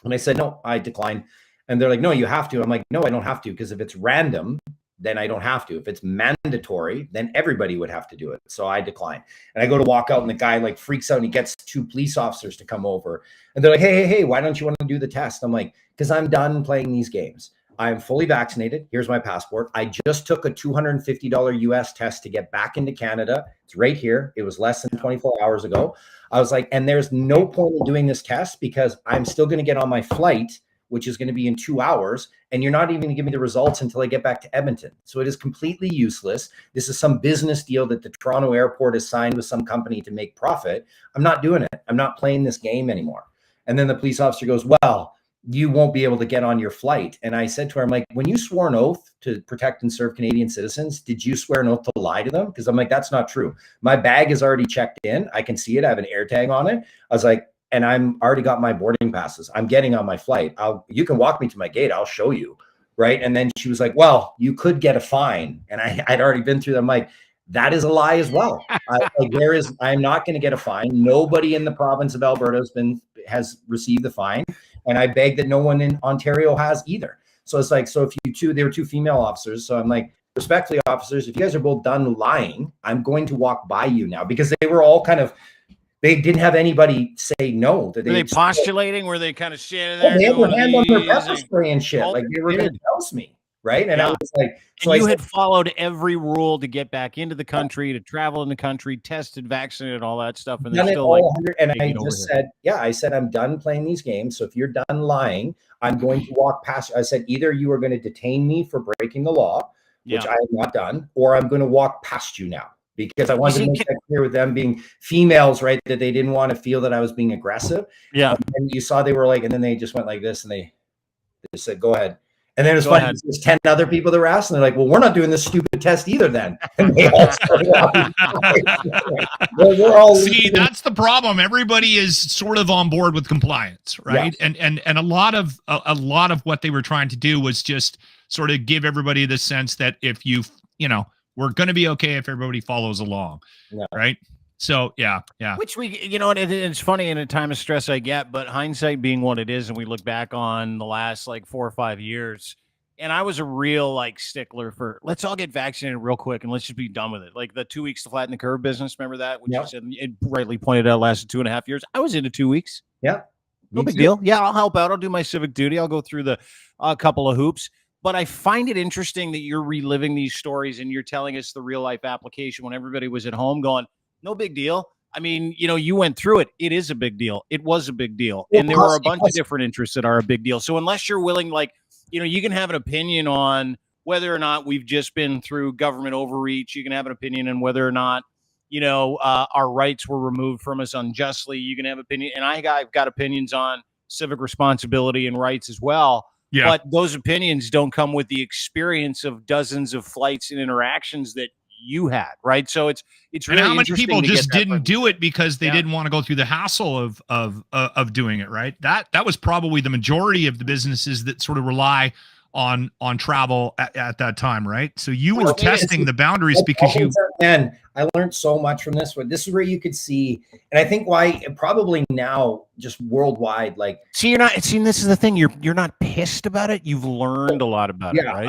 And I said, no, I decline. And they're like, no, you have to. I'm like, no, I don't have to, because if it's random, then I don't have to. If it's mandatory, then everybody would have to do it. So I decline. And I go to walk out, and the guy like freaks out, and he gets 2 police officers to come over. And they're like, hey, why don't you want to do the test? I'm like, because I'm done playing these games. I'm fully vaccinated. Here's my passport. I just took a $250 US test to get back into Canada. It's right here. It was less than 24 hours ago. I was like, and there's no point in doing this test, because I'm still going to get on my flight, which is going to be in 2 hours. And you're not even going to give me the results until I get back to Edmonton. So it is completely useless. This is some business deal that the Toronto airport has signed with some company to make profit. I'm not doing it. I'm not playing this game anymore. And then the police officer goes, well, you won't be able to get on your flight. And I said to her, I'm like, when you swore an oath to protect and serve Canadian citizens, did you swear an oath to lie to them? Because I'm like, that's not true. My bag is already checked in. I can see it. I have an air tag on it. I was like, and I'm already got my boarding passes. I'm getting on my flight. You can walk me to my gate. I'll show you. Right. And then she was like, well, you could get a fine. And I'd already been through that. I'm like, that is a lie as well. I'm not going to get a fine. Nobody in the province of Alberta has received the fine. And I beg that no one in Ontario has either. So it's like, so if they were 2 female officers. So I'm like, respectfully, officers, if you guys are both done lying, I'm going to walk by you now, because they were all they didn't have anybody say no. Were they postulating? Were they kind of standing there? They had their hand on their pepper spray and shit. Like, they were going to douse me. Right. And I was like, so and you had followed every rule to get back into the country, to travel in the country, tested, vaccinated, all that stuff. And they're still like, and I just said, I said, I'm done playing these games. So if you're done lying, I'm going to walk past. I said, either you are going to detain me for breaking the law, which I have not done, or I'm going to walk past you now. Because I wanted to make that clear with them being females, right? That they didn't want to feel that I was being aggressive. Yeah. And you saw they were like, and then they just went like this, and they just said, go ahead. And then it was funny. There's 10 other people that were asked, and they're like, well, we're not doing this stupid test either then. And they all started we're all See, that's the problem. Everybody is sort of on board with compliance, right? Yeah. And a lot of what they were trying to do was just sort of give everybody the sense that if we're going to be okay if everybody follows along, right? So, yeah. Which it's funny in a time of stress I get, but hindsight being what it is, and we look back on the last 4 or 5 years, and I was a real stickler for let's all get vaccinated real quick and let's just be done with it. Like the 2 weeks to flatten the curve business, remember that? Which you said, it rightly pointed out, lasted 2.5 years. I was into 2 weeks. Yeah. No big deal. Yeah, I'll help out. I'll do my civic duty. I'll go through the couple of hoops. But I find it interesting that you're reliving these stories and you're telling us the real life application when everybody was at home going, no big deal. I mean, you went through it. It is a big deal. It was a big deal. And there were a bunch of different interests that are a big deal. So unless you're willing, you can have an opinion on whether or not we've just been through government overreach. You can have an opinion on whether or not, our rights were removed from us unjustly. You can have opinion. And I've got opinions on civic responsibility and rights as well. Yeah. But those opinions don't come with the experience of dozens of flights and interactions that you had, right? So it's really and how many people just didn't do it because they didn't want to go through the hassle of doing it, right? That was probably the majority of the businesses that sort of rely on travel at that time, right? So you were testing the boundaries because man, I learned so much from this one. This is where you could see, and I think why probably now just worldwide, like see, you're not seeing, this is the thing, you're not pissed about it. You've learned a lot about it, right?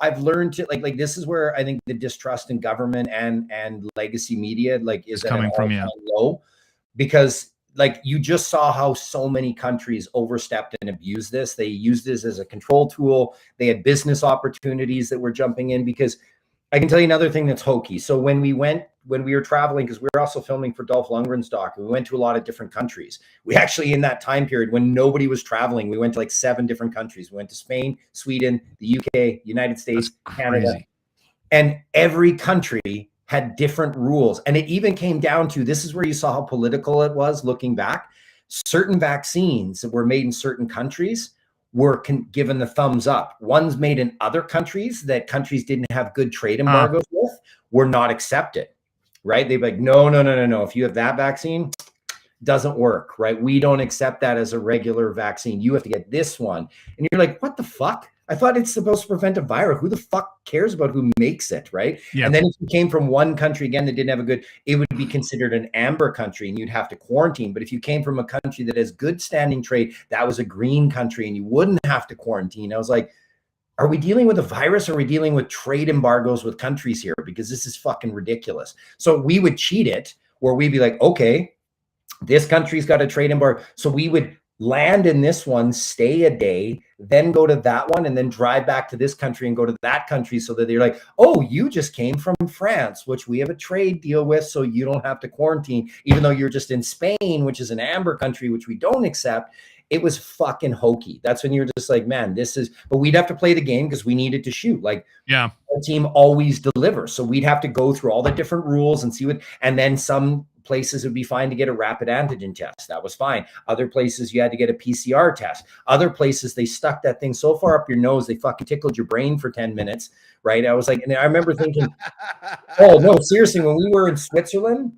I've learned to like this is where I think the distrust in government and legacy media like is coming from low, because like you just saw how so many countries overstepped and abused this. They used this as a control tool. They had business opportunities that were jumping in, because I can tell you another thing that's hokey. So when we were traveling, because we were also filming for Dolph Lundgren's doc, we went to a lot of different countries. We actually, in that time period when nobody was traveling, we went to like 7 different countries. We went to Spain, Sweden, the UK, United States, Canada, and every country had different rules. And it even came down to, this is where you saw how political it was looking back. Certain vaccines that were made in certain countries were given the thumbs up. Ones made in other countries that countries didn't have good trade embargoes with were not accepted, right? They'd be like, no. If you have that vaccine, doesn't work, right? We don't accept that as a regular vaccine. You have to get this one. And you're like, what the fuck? I thought it's supposed to prevent a virus. Who the fuck cares about who makes it, right? Yeah. And then if you came from one country, again, that didn't have a good, it would be considered an amber country and you'd have to quarantine. But if you came from a country that has good standing trade, that was a green country and you wouldn't have to quarantine. I was like, are we dealing with a virus or are we dealing with trade embargoes with countries here? Because this is fucking ridiculous. So we would cheat it, where we'd be like, okay, this country's got a trade embargo. So we would land in this one, stay a day, then go to that one, and then drive back to this country and go to that country, so that they're like, oh, you just came from France, which we have a trade deal with, so you don't have to quarantine, even though you're just in Spain, which is an amber country, which we don't accept. It was fucking hokey. That's when you're just like, man, this is, but we'd have to play the game because we needed to shoot. Like, yeah, our team always delivers. So we'd have to go through all the different rules and see what, and then some places would be fine to get a rapid antigen test. That was fine. Other places you had to get a PCR test. Other places they stuck that thing so far up your nose, they fucking tickled your brain for 10 minutes. Right. I was like, and I remember thinking, oh no, seriously, when we were in Switzerland,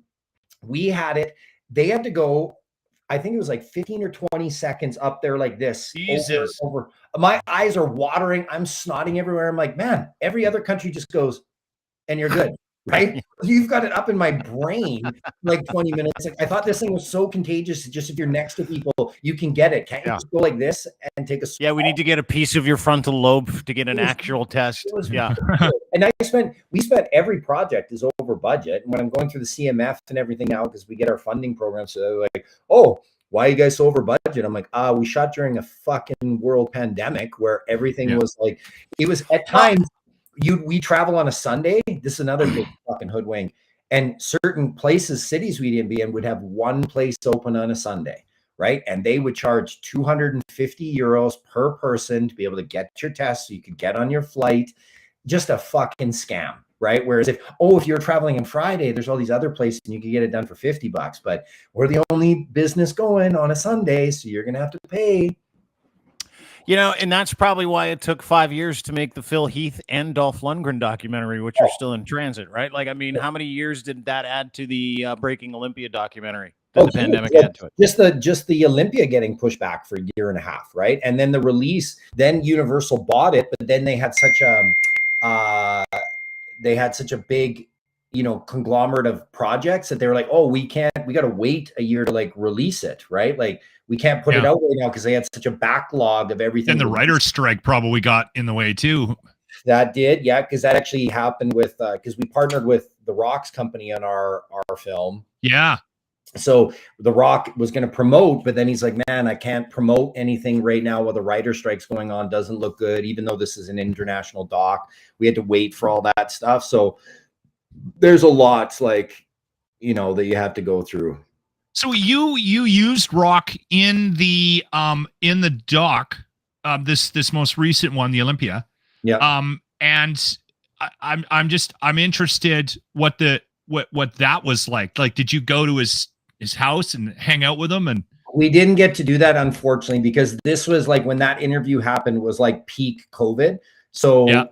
we had it, they had to go, I think it was like 15 or 20 seconds up there like this. Jesus. Over. My eyes are watering. I'm snotting everywhere. I'm like, man, every other country just goes and you're good. Right? You've got it up in my brain like 20 minutes. Like, I thought this thing was so contagious. Just if you're next to people, you can get it. Can't you just go like this and take a swab? Yeah, we need to get a piece of your frontal lobe to get an actual test. Yeah. And we spent every project is over budget. And when I'm going through the CMF and everything now, because we get our funding program, so they're like, oh, why are you guys so over budget? I'm like, we shot during a fucking world pandemic where everything was like, it was at times. We travel on a Sunday. This is another big fucking hoodwink. And certain places, cities we'd be in would have one place open on a Sunday, right? And they would charge 250 euros per person to be able to get your test so you could get on your flight. Just a fucking scam, right? Whereas if you're traveling on Friday, there's all these other places and you can get it done for $50, but we're the only business going on a Sunday, so you're going to have to pay. You know, and that's probably why it took 5 years to make the Phil Heath and Dolph Lundgren documentary, which are still in transit, right? Like, I mean, how many years did that add to the Breaking Olympia documentary? Did the pandemic add to it? Just the Olympia getting pushed back for a year and a half, right? And then the release, then Universal bought it, but then they had such a big, conglomerate of projects that they were like, oh, we got to wait a year to like release it, right? Like, we can't put it out right now because they had such a backlog of everything. And the writer's strike probably got in the way too. That did, yeah, because that actually happened with because we partnered with The Rock's company on our film. Yeah. So The Rock was going to promote, but then he's like, man, I can't promote anything right now while the writer's strike's going on. Doesn't look good, even though this is an international doc. We had to wait for all that stuff. So there's a lot like, that you have to go through. So you used Rock in the doc, this most recent one, the Olympia. Yeah. And I'm interested what that was like. Like, did you go to his house and hang out with him? And we didn't get to do that, unfortunately, because this was like when that interview happened was like peak COVID. So,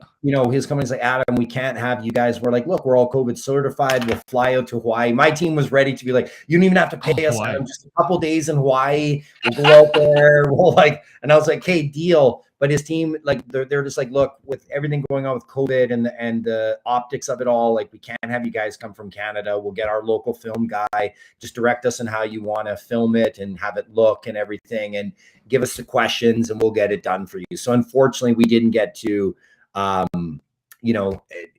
his company's like, Adam, we can't have you guys. We're like, look, we're all COVID certified. We'll fly out to Hawaii. My team was ready to be like, you don't even have to pay us, Adam, just a couple days in Hawaii. We'll go out there. And I was like, hey, deal. But his team, like they're just like, look, with everything going on with COVID and the optics of it all, like we can't have you guys come from Canada. We'll get our local film guy, just direct us on how you want to film it and have it look and everything, and give us the questions and we'll get it done for you. So unfortunately, we didn't get to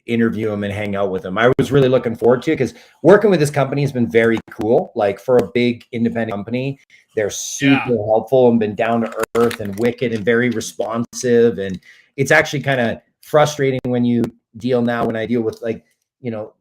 interview him and hang out with him. I was really looking forward to it because working with this company has been very cool. Like for a big independent company, they're super helpful and been down to earth and wicked and very responsive. And it's actually kind of frustrating when you when I deal with like,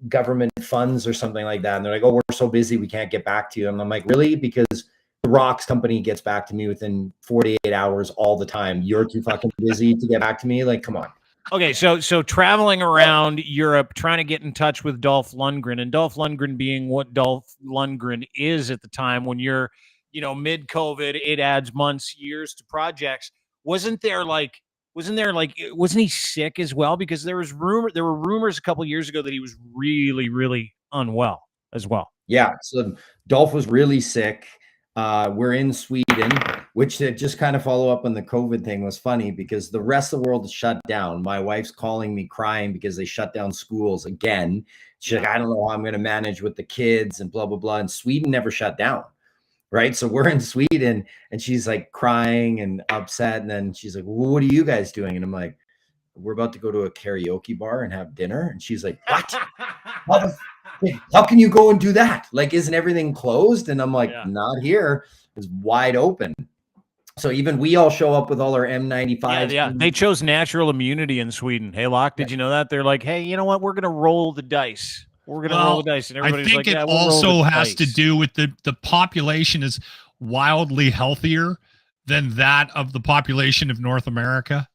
government funds or something like that. And they're like, oh, we're so busy, we can't get back to you. And I'm like, really? Because the Rocks company gets back to me within 48 hours all the time. You're too fucking busy to get back to me. Like, come on. Okay, so traveling around Europe, trying to get in touch with Dolph Lundgren, and Dolph Lundgren being what Dolph Lundgren is at the time when you're, mid-COVID, it adds months, years to projects. Wasn't he sick as well? Because there were rumors a couple of years ago that he was really, really unwell as well. Yeah, so Dolph was really sick. We're in Sweden, which to just kind of follow up on the COVID thing was funny because the rest of the world is shut down. My wife's calling me crying because they shut down schools again. She's like, I don't know how I'm going to manage with the kids and blah, blah, blah. And Sweden never shut down. Right. So we're in Sweden and she's like crying and upset. And then she's like, well, what are you guys doing? And I'm like, we're about to go to a karaoke bar and have dinner. And she's like, what? How can you go and do that? Like, isn't everything closed? And I'm like, not here. It's wide open. So even we all show up with all our M95s. Yeah. They chose natural immunity in Sweden. Hey, Locke, did you know that? They're like, hey, you know what? We're going to roll the dice. We're going to roll the dice. And everybody's I think like, it also has to do with the population is wildly healthier than that of the population of North America.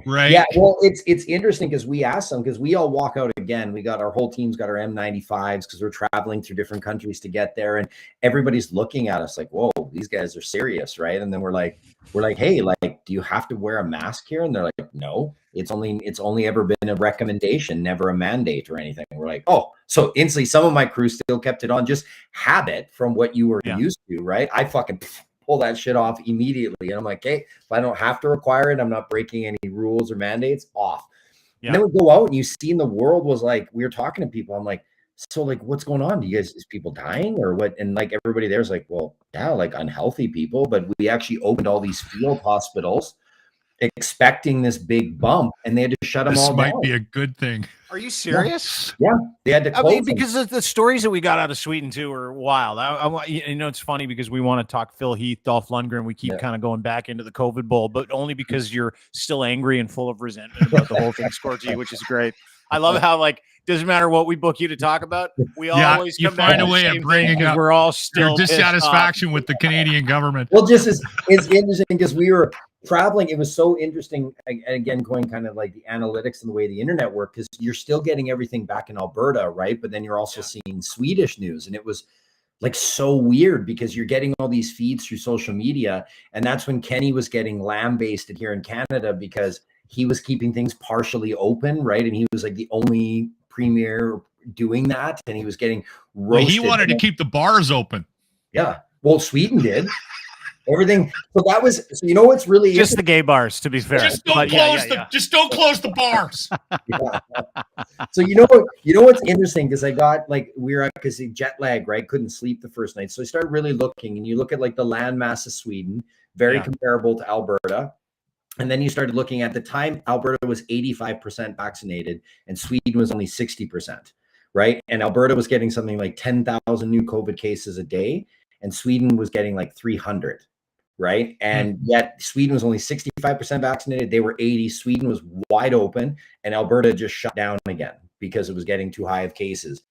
Right. Yeah. Well, it's interesting because we asked them because we all walk out again. We got our whole team's got our M95s because we're traveling through different countries to get there, and everybody's looking at us like, "Whoa, these guys are serious, right?" And then we're like, "Hey, like, do you have to wear a mask here?" And they're like, "No, it's only ever been a recommendation, never a mandate or anything." We're like, "Oh," so instantly, some of my crew still kept it on, just habit from what you were used to, right? I fucking pull that shit off immediately. And I'm like, hey, if I don't have to require it, I'm not breaking any rules or mandates, off. Yeah. And then we go out and you see in the world was like, we were talking to people. I'm like, so like, what's going on? Is people dying or what? And like everybody there's like, well, yeah, like unhealthy people, but we actually opened all these field hospitals expecting this big bump and they had to shut them all down. This might be a good thing. Are you serious? Yeah. They had to close because the stories that we got out of Sweden too are wild. It's funny because we want to talk Phil Heath, Dolph Lundgren. We keep kind of going back into the COVID bowl, but only because you're still angry and full of resentment about the whole thing, Scorgie, which is great. I love how doesn't matter what we book you to talk about. We always come back find a way of bringing up. We're all still your dissatisfaction with the Canadian government. Well, it's interesting because we were traveling. It was so interesting. And again, going kind of like the analytics and the way the internet worked, because you're still getting everything back in Alberta, right? But then you're also seeing Swedish news, and it was like so weird because you're getting all these feeds through social media, and that's when Kenny was getting lambasted here in Canada because he was keeping things partially open, right? And he was like the only premier doing that, and he was getting roasted. He wanted to keep the bars open. Yeah, well, Sweden did. Everything. So that was. So you know what's really just the gay bars, to be fair. Just don't close the bars. So you know what's interesting because I got because jet lag, right? Couldn't sleep the first night, so I started really looking, and you look at like the landmass of Sweden, very comparable to Alberta. And then you started looking at the time, Alberta was 85% vaccinated and Sweden was only 60%, right? And Alberta was getting something like 10,000 new COVID cases a day, and Sweden was getting like 300, right? And yet Sweden was only 65% vaccinated. They were 80. Sweden was wide open, and Alberta just shut down again because it was getting too high of cases.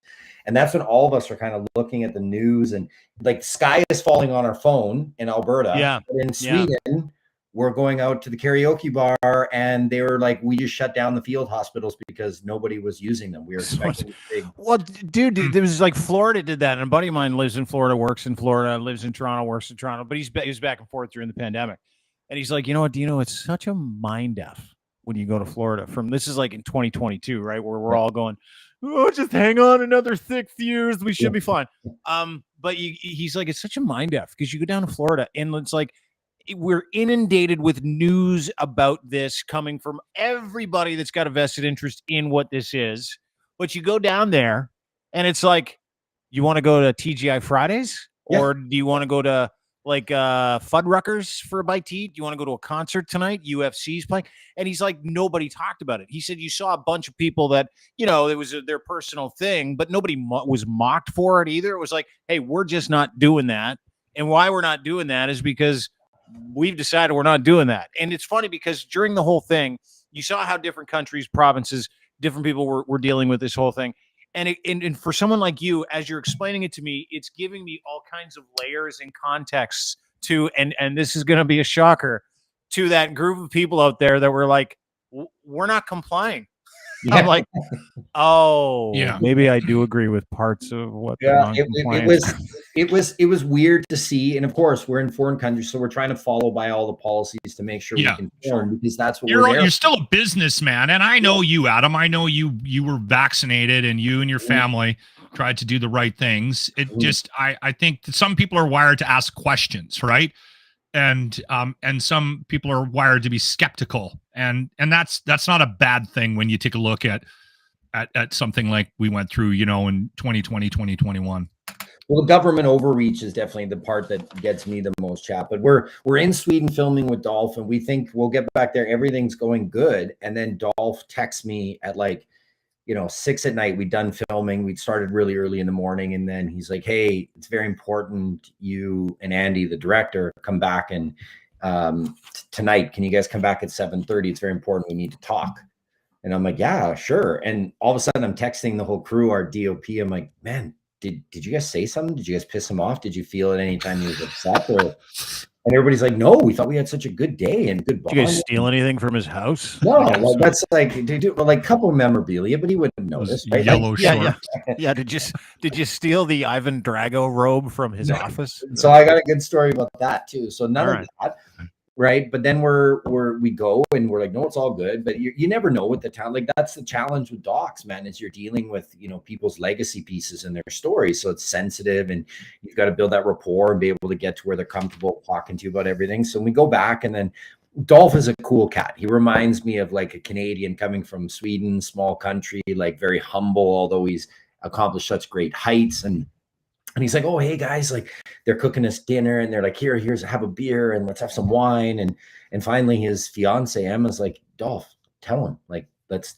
And that's when all of us are kind of looking at the news, and like sky is falling on our phone in Alberta. Yeah. But in Sweden, we're going out to the karaoke bar, and they were like, we just shut down the field hospitals because nobody was using them. We were expecting big. Well, dude, there was like Florida did that. And a buddy of mine lives in Florida, works in Florida, lives in Toronto, works in Toronto, but he was back and forth during the pandemic. And he's like, you know what, Dino, it's such a mind F when you go to Florida this is like in 2022, right? Where we're all going, oh, just hang on another 6 years. We should be fine. But he's like, it's such a mind F because you go down to Florida and it's like, we're inundated with news about this coming from everybody that's got a vested interest in what this is. But you go down there and it's like, you want to go to TGI Fridays, or do you want to go to like Fuddruckers for a bite to eat? Do you want to go to a concert tonight? UFC's playing. And he's like, nobody talked about it. He said, you saw a bunch of people that, it was their personal thing, but nobody was mocked for it either. It was like, hey, we're just not doing that. And why we're not doing that is because we've decided we're not doing that. And it's funny because during the whole thing, you saw how different countries, provinces, different people were dealing with this whole thing. And for someone like you, as you're explaining it to me, it's giving me all kinds of layers and contexts to, and this is going to be a shocker, to that group of people out there that were like, we're not complying. Yeah. I'm like, oh, yeah, maybe I do agree with parts of what. Yeah, it was weird to see, and of course, we're in foreign countries, so we're trying to follow by all the policies to make sure we can film, because that's what you're still a businessman, and I know you, Adam. I know you were vaccinated, and you and your family tried to do the right things. It just, I think that some people are wired to ask questions, right? And some people are wired to be skeptical, and that's not a bad thing when you take a look at something like we went through, in 2020, 2021. Well, the government overreach is definitely the part that gets me the most, chap. But we're in Sweden filming with Dolph, and we think we'll get back there. Everything's going good, and then Dolph texts me at 6 at night. We'd done filming. We'd started really early in the morning. And then he's like, hey, it's very important you and Andy, the director, come back and tonight, can you guys come back at 7:30? It's very important. We need to talk. And I'm like, yeah, sure. And all of a sudden I'm texting the whole crew, our DOP. I'm like, man, did you guys say something? Did you guys piss him off? Did you feel at any time he was upset? And everybody's like, no, we thought we had such a good day and good bond. Did you guys steal anything from his house? No, that's like, they do like a couple of memorabilia, but he wouldn't notice. Right? Yellow short. Yeah. Did you steal the Ivan Drago robe from his office? So I got a good story about that too. So none of that. Right. But then we go and we're like, no, it's all good. But you never know what the town, like that's the challenge with docs, man, is you're dealing with, people's legacy pieces and their stories. So it's sensitive, and you've got to build that rapport and be able to get to where they're comfortable talking to you about everything. So we go back, and then Dolph is a cool cat. He reminds me of like a Canadian coming from Sweden, small country, like very humble, although he's accomplished such great heights. And he's like, oh, hey guys, like they're cooking us dinner, and they're like, here's have a beer and let's have some wine. And finally his fiance Emma's like, Dolph, tell him, like, let's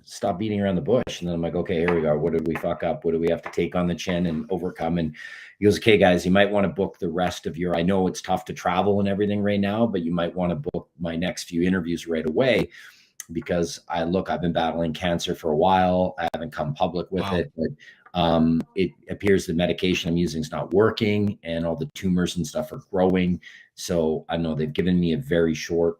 stop beating around the bush. And then I'm like, okay, here we go. What did we fuck up? What do we have to take on the chin and overcome? And he goes, okay, guys, you might want to book the rest of I know it's tough to travel and everything right now, but you might want to book my next few interviews right away, because I've been battling cancer for a while. I haven't come public with it, but it appears the medication I'm using is not working, and all the tumors and stuff are growing. So I know they've given me a very short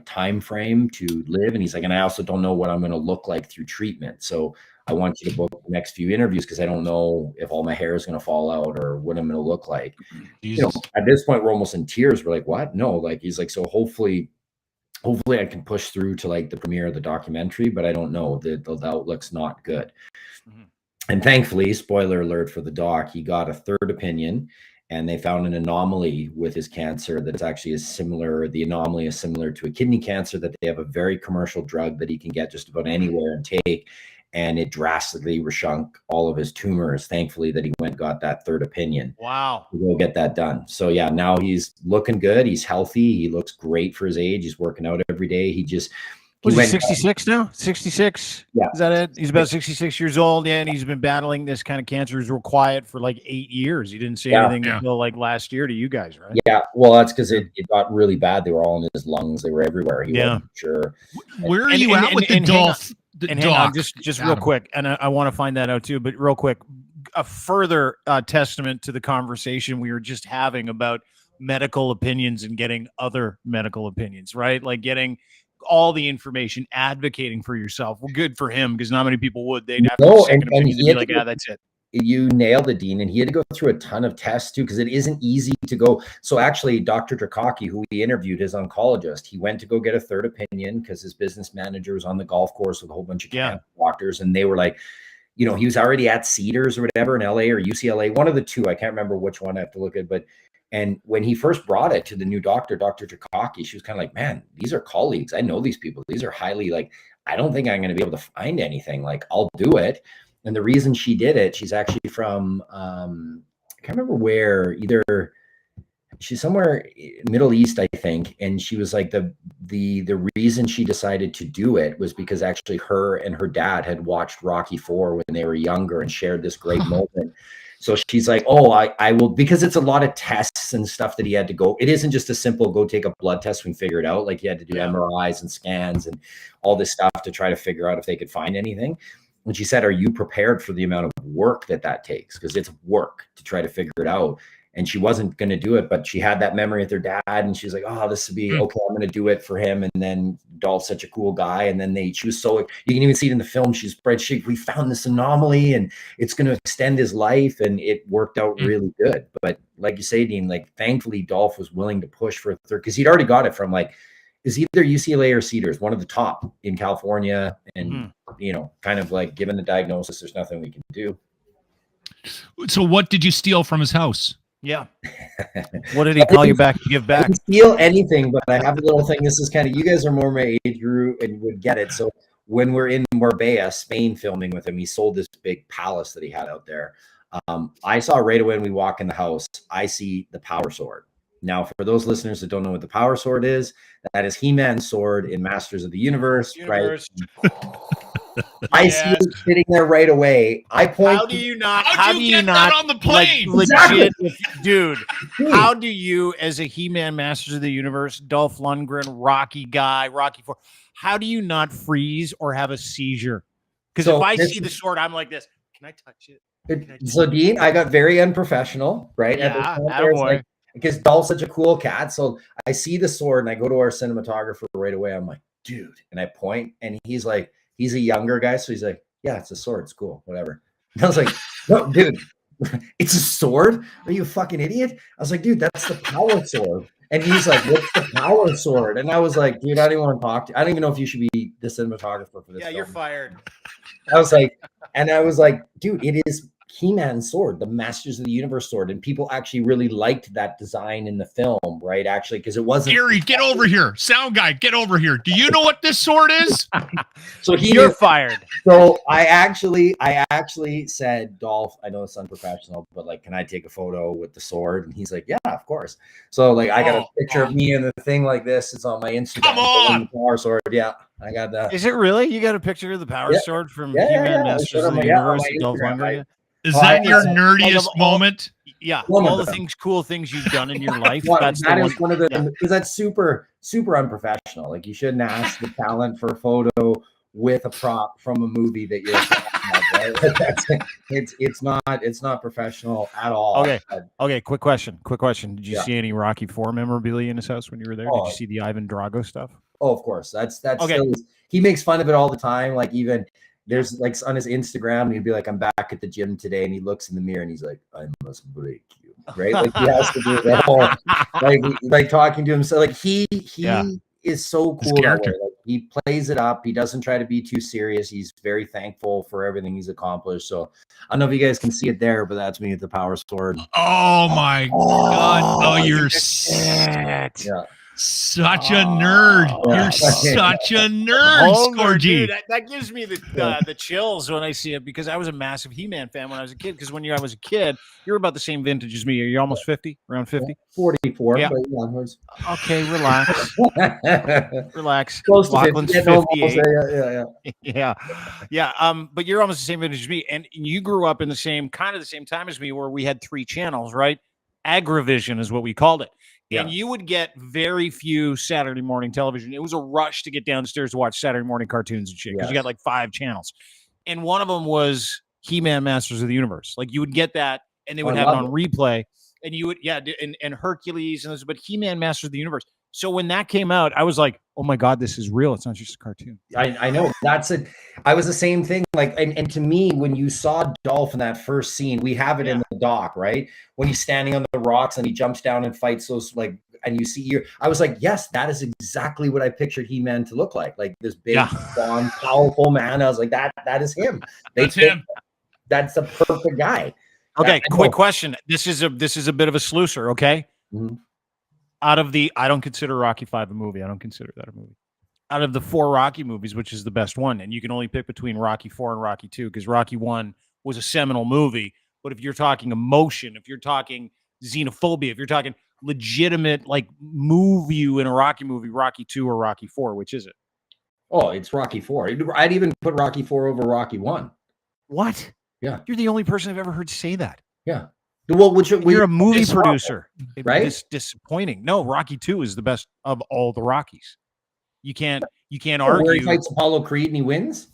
time frame to live. And he's like, and I also don't know what I'm going to look like through treatment. So I want you to book the next few interviews, because I don't know if all my hair is going to fall out or what I'm going to look like. At this point, we're almost in tears. We're like, what? No, he's like, so hopefully I can push through to the premiere of the documentary, but I don't know. The outlook's not good. Mm-hmm. And thankfully, spoiler alert for the doc, he got a third opinion, and they found an anomaly with his cancer that's actually the anomaly is similar to a kidney cancer, that they have a very commercial drug that he can get just about anywhere and take. And it drastically shrunk all of his tumors. Thankfully that he went and got that third opinion. Wow. We'll get that done. So yeah, now he's looking good. He's healthy. He looks great for his age. He's working out every day. He's 66 now? 66? Yeah. Is that it? He's about 66 years old. Yeah. And he's been battling this kind of cancer. He's real quiet for 8 years. He didn't say anything until last year to you guys, right? Yeah. Well, that's because it got really bad. They were all in his lungs. They were everywhere. He wasn't sure. Where are you at with the Dolph? And hang on, just real quick. And I want to find that out too, but real quick, a further testament to the conversation we were just having about medical opinions and getting other medical opinions, right? Like getting all the information, advocating for yourself. Well, good for him, because not many people would. They'd have to second opinion and be like, that's it. You nailed it, Dean. And he had to go through a ton of tests too, because it isn't easy to go. So actually, Dr. Drakaki, who we interviewed, his oncologist, he went to go get a third opinion because his business manager was on the golf course with a whole bunch of cancer doctors. And they were like, he was already at Cedars or whatever in LA or UCLA, one of the two. I can't remember which one I have to look at, but And when he first brought it to the new doctor, Dr. Takaki, she was kind of like, man, these are colleagues. I know these people. These are highly like, I don't think I'm going to be able to find anything. Like, I'll do it. And the reason she did it, she's actually from, I can't remember where, either she's somewhere Middle East, I think. And she was like, the reason she decided to do it was because actually her and her dad had watched Rocky IV when they were younger and shared this great moment. So she's like, oh, I will, because it's a lot of tests and stuff that he had to go. It isn't just a simple go take a blood test and figure it out. Like he had to do MRIs and scans and all this stuff to try to figure out if they could find anything. And she said, are you prepared for the amount of work that takes? Because it's work to try to figure it out. And she wasn't going to do it, but she had that memory with her dad. And she's like, oh, this would be okay. I'm going to do it for him. And then Dolph's such a cool guy. And then she was so, you can even see it in the film. She's we found this anomaly and it's going to extend his life. And it worked out really good. But like you say, Dean, like thankfully Dolph was willing to push for a third, because he'd already got it from like, is either UCLA or Cedars, one of the top in California. And, you know, kind of like given the diagnosis, there's nothing we can do. So what did you steal from his house? Yeah. What did he call you back to give back? I didn't steal anything, but I have a little thing. This is kind of, you guys are more my age group and would get it. So when we're in Marbella, Spain, filming with him, he sold this big palace that he had out there. I saw right away when we walk in the house, I see the power sword. Now, for those listeners that don't know what the power sword is, that is He-Man's sword in Masters of the Universe. Right? I see it sitting there right away. I point. How do you not? How do you get that on the plane? Like, legit, dude. How do you, as a He-Man Masters of the Universe, Dolph Lundgren, Rocky guy, Rocky IV, how do you not freeze or have a seizure? Because if I see the sword, I'm like this. Can I touch it? So, Dean, I got very unprofessional, right? Yeah, because Dolph's such a cool cat. So I see the sword and I go to our cinematographer right away. I'm like, dude, and I point, and he's like, he's a younger guy, so he's like, yeah, it's a sword. It's cool, whatever. And I was like, no, dude, it's a sword? Are you a fucking idiot? I was like, dude, that's the power sword. And he's like, what's the power sword? And I was like, dude, I don't even want to talk to you. I don't even know if you should be the cinematographer for this. Yeah, film. You're fired. I was like, dude, it is He-Man's sword, the Masters of the Universe sword. And people actually really liked that design in the film, right? Actually, because it wasn't. Gary, get over here. Sound guy, get over here. Do you know what this sword is? So you're fired. So I actually said, Dolph, I know it's unprofessional, but like, can I take a photo with the sword? And he's like, yeah, of course. So like, I got a picture of me and the thing like this. It's on my Instagram. Come on. Power sword. Yeah, I got that. Is it really? You got a picture of the power sword from He-Man Masters of the Universe? Dolph Lundgren? Is that your nerdiest moment? Yeah, all the things, cool things you've done in your life. That is one of the, because that's super, super unprofessional. Like, you shouldn't ask the talent for a photo with a prop from a movie that you're right? It's not professional at all. Okay. Quick question. Did you see any Rocky IV memorabilia in his house when you were there? Did you see the Ivan Drago stuff? Oh, of course. That's okay. He makes fun of it all the time. Like, even there's like on his Instagram, he'd be like, I'm back at the gym today, and he looks in the mirror and he's like, I must break you. Right? Like, he has to do that whole like talking to himself. Like, he is so cool. Like, he plays it up. He doesn't try to be too serious. He's very thankful for everything he's accomplished. So I don't know if you guys can see it there, but that's me at the power sword. Oh my God. Oh, you're sick. Yeah. Such a nerd. You're such a nerd, Scorgie. That gives me the chills when I see it, because I was a massive He-Man fan when I was a kid. Because when I was a kid, you're about the same vintage as me. Are you almost 50? Around 50? 44. Yeah. Okay, relax. Relax. Close to Lachlan's 58. Yeah. But you're almost the same vintage as me. And you grew up in the same time as me, where we had 3 channels, right? Aggrevision is what we called it. And you would get very few Saturday morning television. It was a rush to get downstairs to watch Saturday morning cartoons and shit, because you got like 5 channels. And one of them was He-Man Masters of the Universe. Like, you would get that, and they would have it on replay. And you would, and Hercules, and those, but He-Man Masters of the Universe. So when that came out, I was like, oh my God, this is real. It's not just a cartoon. I know. That's it. I was the same thing. Like, and to me, when you saw Dolph in that first scene, we have it in the doc, right? When he's standing on the rocks and he jumps down and fights those, like, and you see I was like, yes, that is exactly what I pictured He-Man to look like this big, strong, powerful man. I was like, that is him. That's him. That's the perfect guy. Okay, quick question. This is a bit of a sluicer, okay? Out of the, I don't consider Rocky V a movie. I don't consider that a movie. Out of the 4 Rocky movies, which is the best one, and you can only pick between Rocky 4 and Rocky 2 because Rocky 1 was a seminal movie. But if you're talking emotion, if you're talking xenophobia, if you're talking legitimate like move you in a Rocky movie, Rocky 2 or Rocky 4, which is it? Oh, it's Rocky 4. I'd even put Rocky 4 over Rocky 1. What? Yeah. You're the only person I've ever heard say that. Yeah. Well, you're a movie producer, right? It's disappointing. No, Rocky 2 is the best of all the Rockies. You can't argue. Where he fights Apollo Creed and he wins?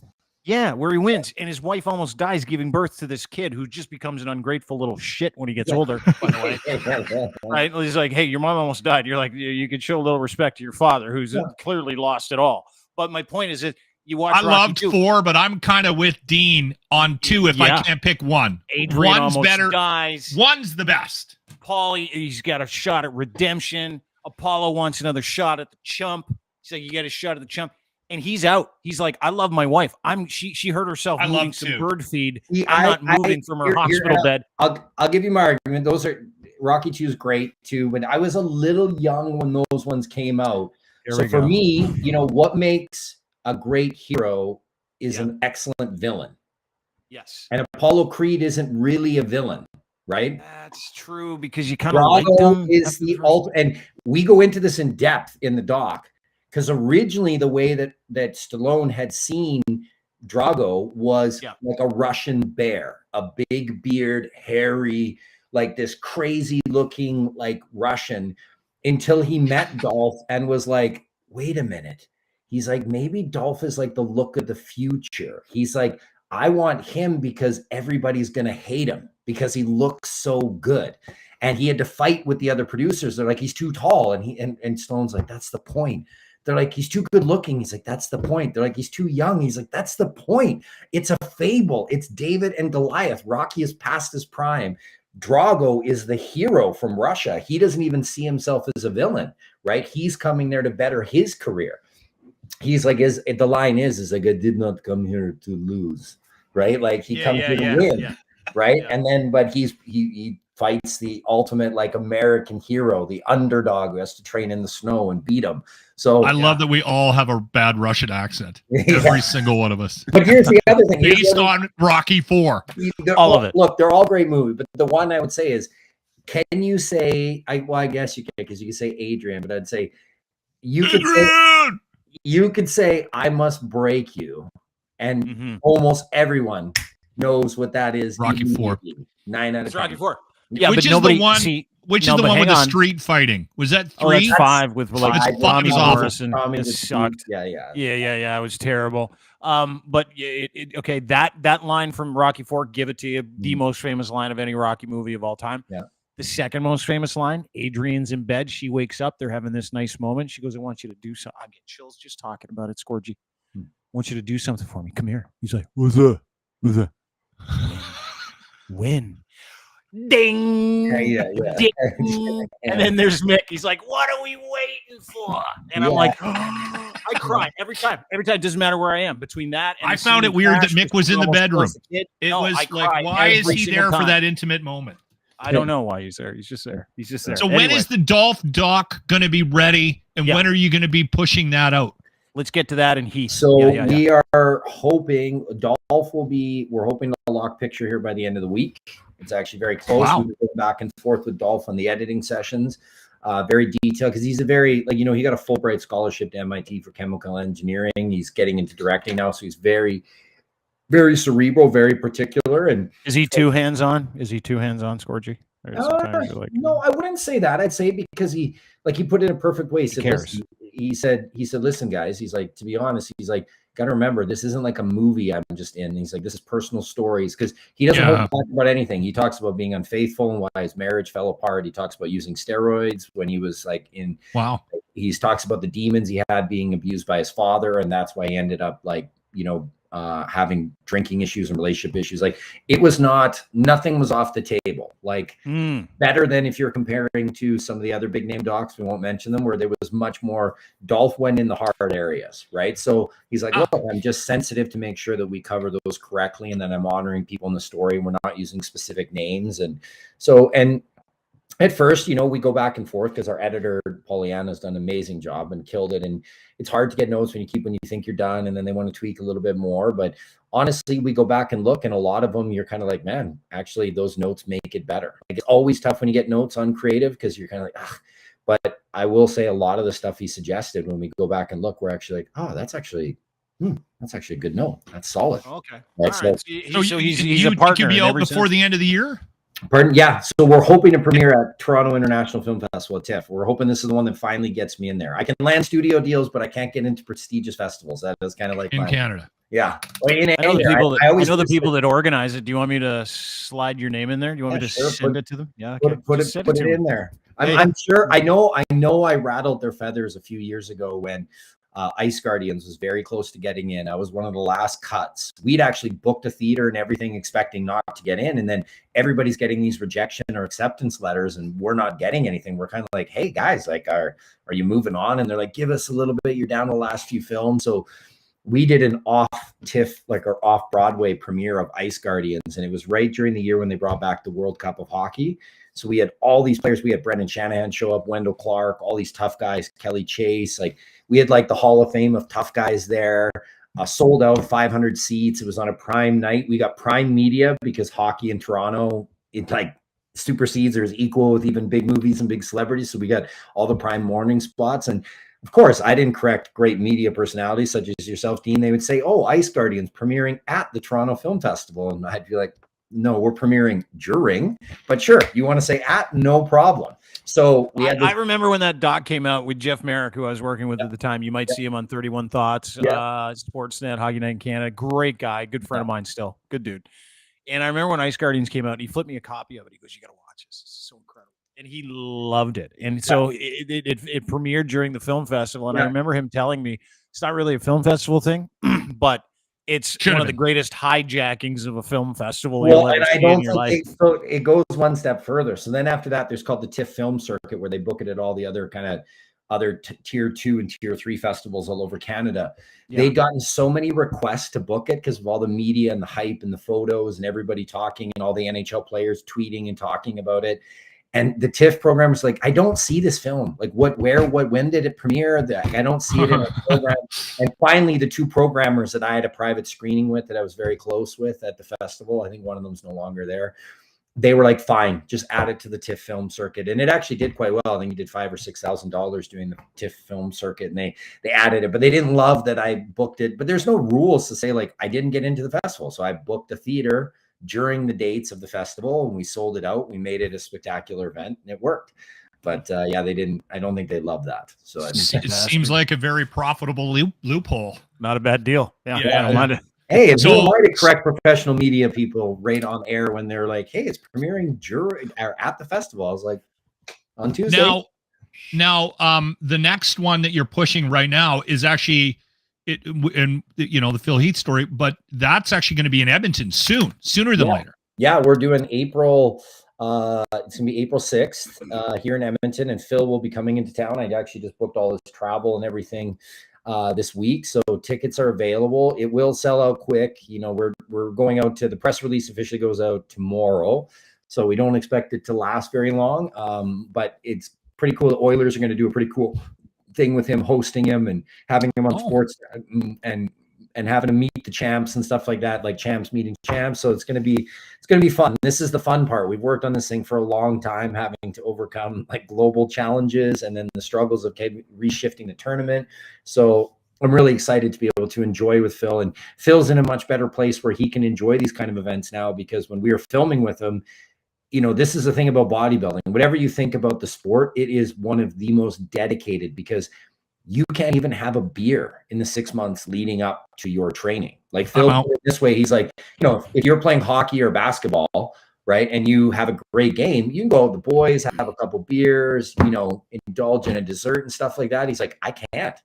Yeah, where he wins. And his wife almost dies giving birth to this kid who just becomes an ungrateful little shit when he gets older, by the way. Right? He's like, hey, your mom almost died. You're like, you could show a little respect to your father, who's clearly lost it all. But my point is that you watch I loved 4, but I'm kind of with Dean on 2 if I can't pick one. Adrian One's almost better. Dies. One's the best. Paulie, he's got a shot at redemption. Apollo wants another shot at the chump. He's like, you get a shot at the chump. And he's out. He's like, I love my wife. She hurt herself moving some bird feed. I'm not moving from her hospital bed. I'll give you my argument. Those are Rocky 2 is great too, but I was a little young when those ones came out. So for me, what makes a great hero is an excellent villain. Yes. And Apollo Creed isn't really a villain, right? That's true because you kind of like him. Is the ultimate, and we go into this in depth in the doc. Because originally the way that Stallone had seen Drago was like a Russian bear, a big beard, hairy, like this crazy looking like Russian, until he met Dolph and was like, wait a minute. He's like, maybe Dolph is like the look of the future. He's like, I want him because everybody's going to hate him because he looks so good. And he had to fight with the other producers. They're like, he's too tall. And Stallone's like, that's the point. They're like, he's too good looking. He's like, that's the point. They're like, he's too young. He's like, that's the point. It's a fable. It's David and Goliath. Rocky is past his prime. Drago is the hero from Russia. He doesn't even see himself as a villain, right? He's coming there to better his career. He's like, the line is like, I did not come here to lose, right? Like he comes here to win, right? Yeah. And then, but he fights the ultimate like American hero, the underdog who has to train in the snow and beat him. So I love that we all have a bad Russian accent. Every single one of us. But here's the other thing. Based on Rocky 4. All of it. Look, they're all great movies, but the one I would say is, can you say, I guess you can, because you can say Adrian, but I'd say you could say I must break you. And almost everyone knows what that is. Rocky 4. 9 out of 10. Rocky 4. Yeah, which but is the one? Which is the one with the street fighting? Was that 3? Oh, that's 5 with like Tommy Morrison. It sucked. Yeah. It was terrible. But okay, that line from Rocky 4, give it to you, the most famous line of any Rocky movie of all time. Yeah. The second most famous line, Adrian's in bed. She wakes up. They're having this nice moment. She goes, I want you to do something. I get chills just talking about it, Scorgie. I want you to do something for me. Come here. He's like, what's that? What's that? Win. Ding. Yeah. Ding. And then there's Mick. He's like, what are we waiting for? And I'm like, I cry every time. It doesn't matter where I am. Between that and I found it weird that Mick was in the bedroom. It was like, why is he there for that intimate moment? I don't know why he's there. He's just there. So when is the Dolph doc going to be ready? And when are you going to be pushing that out? Let's get to that in Heath. So we are hoping Dolph we're hoping to lock picture here by the end of the week. It's actually very close. Wow. We've been back and forth with Dolph on the editing sessions. Very detailed because he's a very, he got a Fulbright scholarship to MIT for chemical engineering. He's getting into directing now. So he's very, very cerebral, very particular. And is he too hands-on? Scorgie? No, I wouldn't say that. I'd say because he put it in a perfect way. He said, listen, guys, he's like, to be honest, he's like, got to remember, this isn't like a movie I'm just in. He's like, this is personal stories because he doesn't talk about anything. He talks about being unfaithful and why his marriage fell apart. He talks about using steroids when he was like in. Wow. He talks about the demons he had being abused by his father. And that's why he ended up having drinking issues and relationship issues. Like nothing was off the table. Like better than if you're comparing to some of the other big name docs, we won't mention them, where there was much more. Dolph went in the hard areas, right? So he's like, look, I'm just sensitive to make sure that we cover those correctly, and then I'm honoring people in the story. And we're not using specific names, and so at first, you know, we go back and forth because our editor, Pollyanna, has done an amazing job and killed it. And it's hard to get notes when you think you're done and then they want to tweak a little bit more. But honestly, we go back and look, and a lot of them, you're kind of like, man, actually, those notes make it better. Like, it's always tough when you get notes on creative because you're kind of like, ugh. But I will say a lot of the stuff he suggested, when we go back and look, we're actually like, oh, that's actually a good note. That's solid. Okay. That's All right. So he's a partner. Could be out before the end of the year? Pardon? Yeah. So we're hoping to premiere at Toronto International Film Festival at TIFF. We're hoping this is the one that finally gets me in there. I can land studio deals, but I can't get into prestigious festivals. That is kind of like in Canada. Yeah. I know the people that organize it. Do you want me to slide your name in there? Do you want me to send it to them? Yeah. Okay. Put it in there. I'm sure. I know I rattled their feathers a few years ago when Ice Guardians was very close to getting in. I was one of the last cuts. We'd actually booked a theater and everything, expecting not to get in. And then everybody's getting these rejection or acceptance letters and we're not getting anything. We're kind of like, hey guys, like, are you moving on? And they're like, give us a little bit. You're down to the last few films. So we did an off TIFF, like our off Broadway premiere of Ice Guardians. And it was right during the year when they brought back the World Cup of Hockey. So we had all these players. We had Brendan Shanahan show up, Wendell Clark, all these tough guys, Kelly Chase. Like, we had like the Hall of Fame of tough guys there, sold out 500 seats. It was on a prime night. We got prime media because hockey in Toronto, it like supersedes or is equal with even big movies and big celebrities. So we got all the prime morning spots. And of course, I didn't correct great media personalities such as yourself, Dean. They would say, oh, Ice Guardians premiering at the Toronto Film Festival. And I'd be like, no, we're premiering during, but sure, you want to say at, no problem. So we had I remember when that doc came out with Jeff Merrick, who I was working with at the time. You might see him on 31 Thoughts, Sportsnet, Hockey Night in Canada. Great guy, good friend of mine still, good dude. And I remember when Ice Guardians came out, he flipped me a copy of it. He goes, "You got to watch this. This is so incredible." And he loved it. And so it premiered during the film festival. And I remember him telling me it's not really a film festival thing, but it's one of the greatest hijackings of a film festival you'll ever see in your life. So it goes one step further. So then after that, there's called the TIFF Film Circuit, where they book it at all the other kind of other tier 2 and tier 3 festivals all over Canada. They'd gotten so many requests to book it because of all the media and the hype and the photos and everybody talking and all the NHL players tweeting and talking about it. And the TIFF program was like, I don't see this film. Like, when did it premiere? I don't see it in a program. And finally, the two programmers that I had a private screening with that I was very close with at the festival, I think one of them's no longer there. They were like, fine, just add it to the TIFF Film Circuit. And it actually did quite well. I think he did $5,000 or $6,000 doing the TIFF Film Circuit, and they added it, but they didn't love that I booked it. But there's no rules to say, like, I didn't get into the festival. So I booked a theater during the dates of the festival and we sold it out. We made it a spectacular event and it worked. But I don't think they love that. So I think it seems like a very profitable loophole. Not a bad deal. Hey, it's so hard to correct professional media people right on air when they're like, hey, it's premiering at the festival. I was like, on Tuesday. Now, the next one that you're pushing right now is actually the Phil Heath story, but that's actually going to be in Edmonton sooner than later. Yeah, we're doing April. It's gonna be April 6th here in Edmonton, and Phil will be coming into town. I actually just booked all his travel and everything this week, so tickets are available. It will sell out quick. You know, we're going out to the press release officially goes out tomorrow, so we don't expect it to last very long. But it's pretty cool. The Oilers are going to do a pretty cool thing with him, hosting him and having him on sports and having to meet the champs and stuff like that, like champs meeting champs. So it's going to be fun. This is the fun part. We've worked on this thing for a long time, having to overcome like global challenges and then the struggles of reshifting the tournament. So I'm really excited to be able to enjoy with Phil, and Phil's in a much better place where he can enjoy these kind of events now, because when we were filming with him, you know, this is the thing about bodybuilding. Whatever you think about the sport, it is one of the most dedicated, because you can't even have a beer in the 6 months leading up to your training. Like Phil, put it this way, he's like, you know, if you're playing hockey or basketball, right, and you have a great game, you can go with the boys, have a couple beers, you know, indulge in a dessert and stuff like that. He's like, I can't.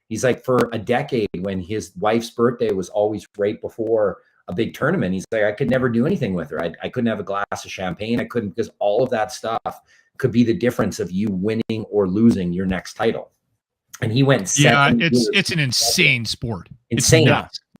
He's like, for a decade, when his wife's birthday was always right before a big tournament, he's like, I could never do anything with her. I couldn't have a glass of champagne. I couldn't, because all of that stuff could be the difference of you winning or losing your next title. And he went 7 years. It's an insane sport. Insane.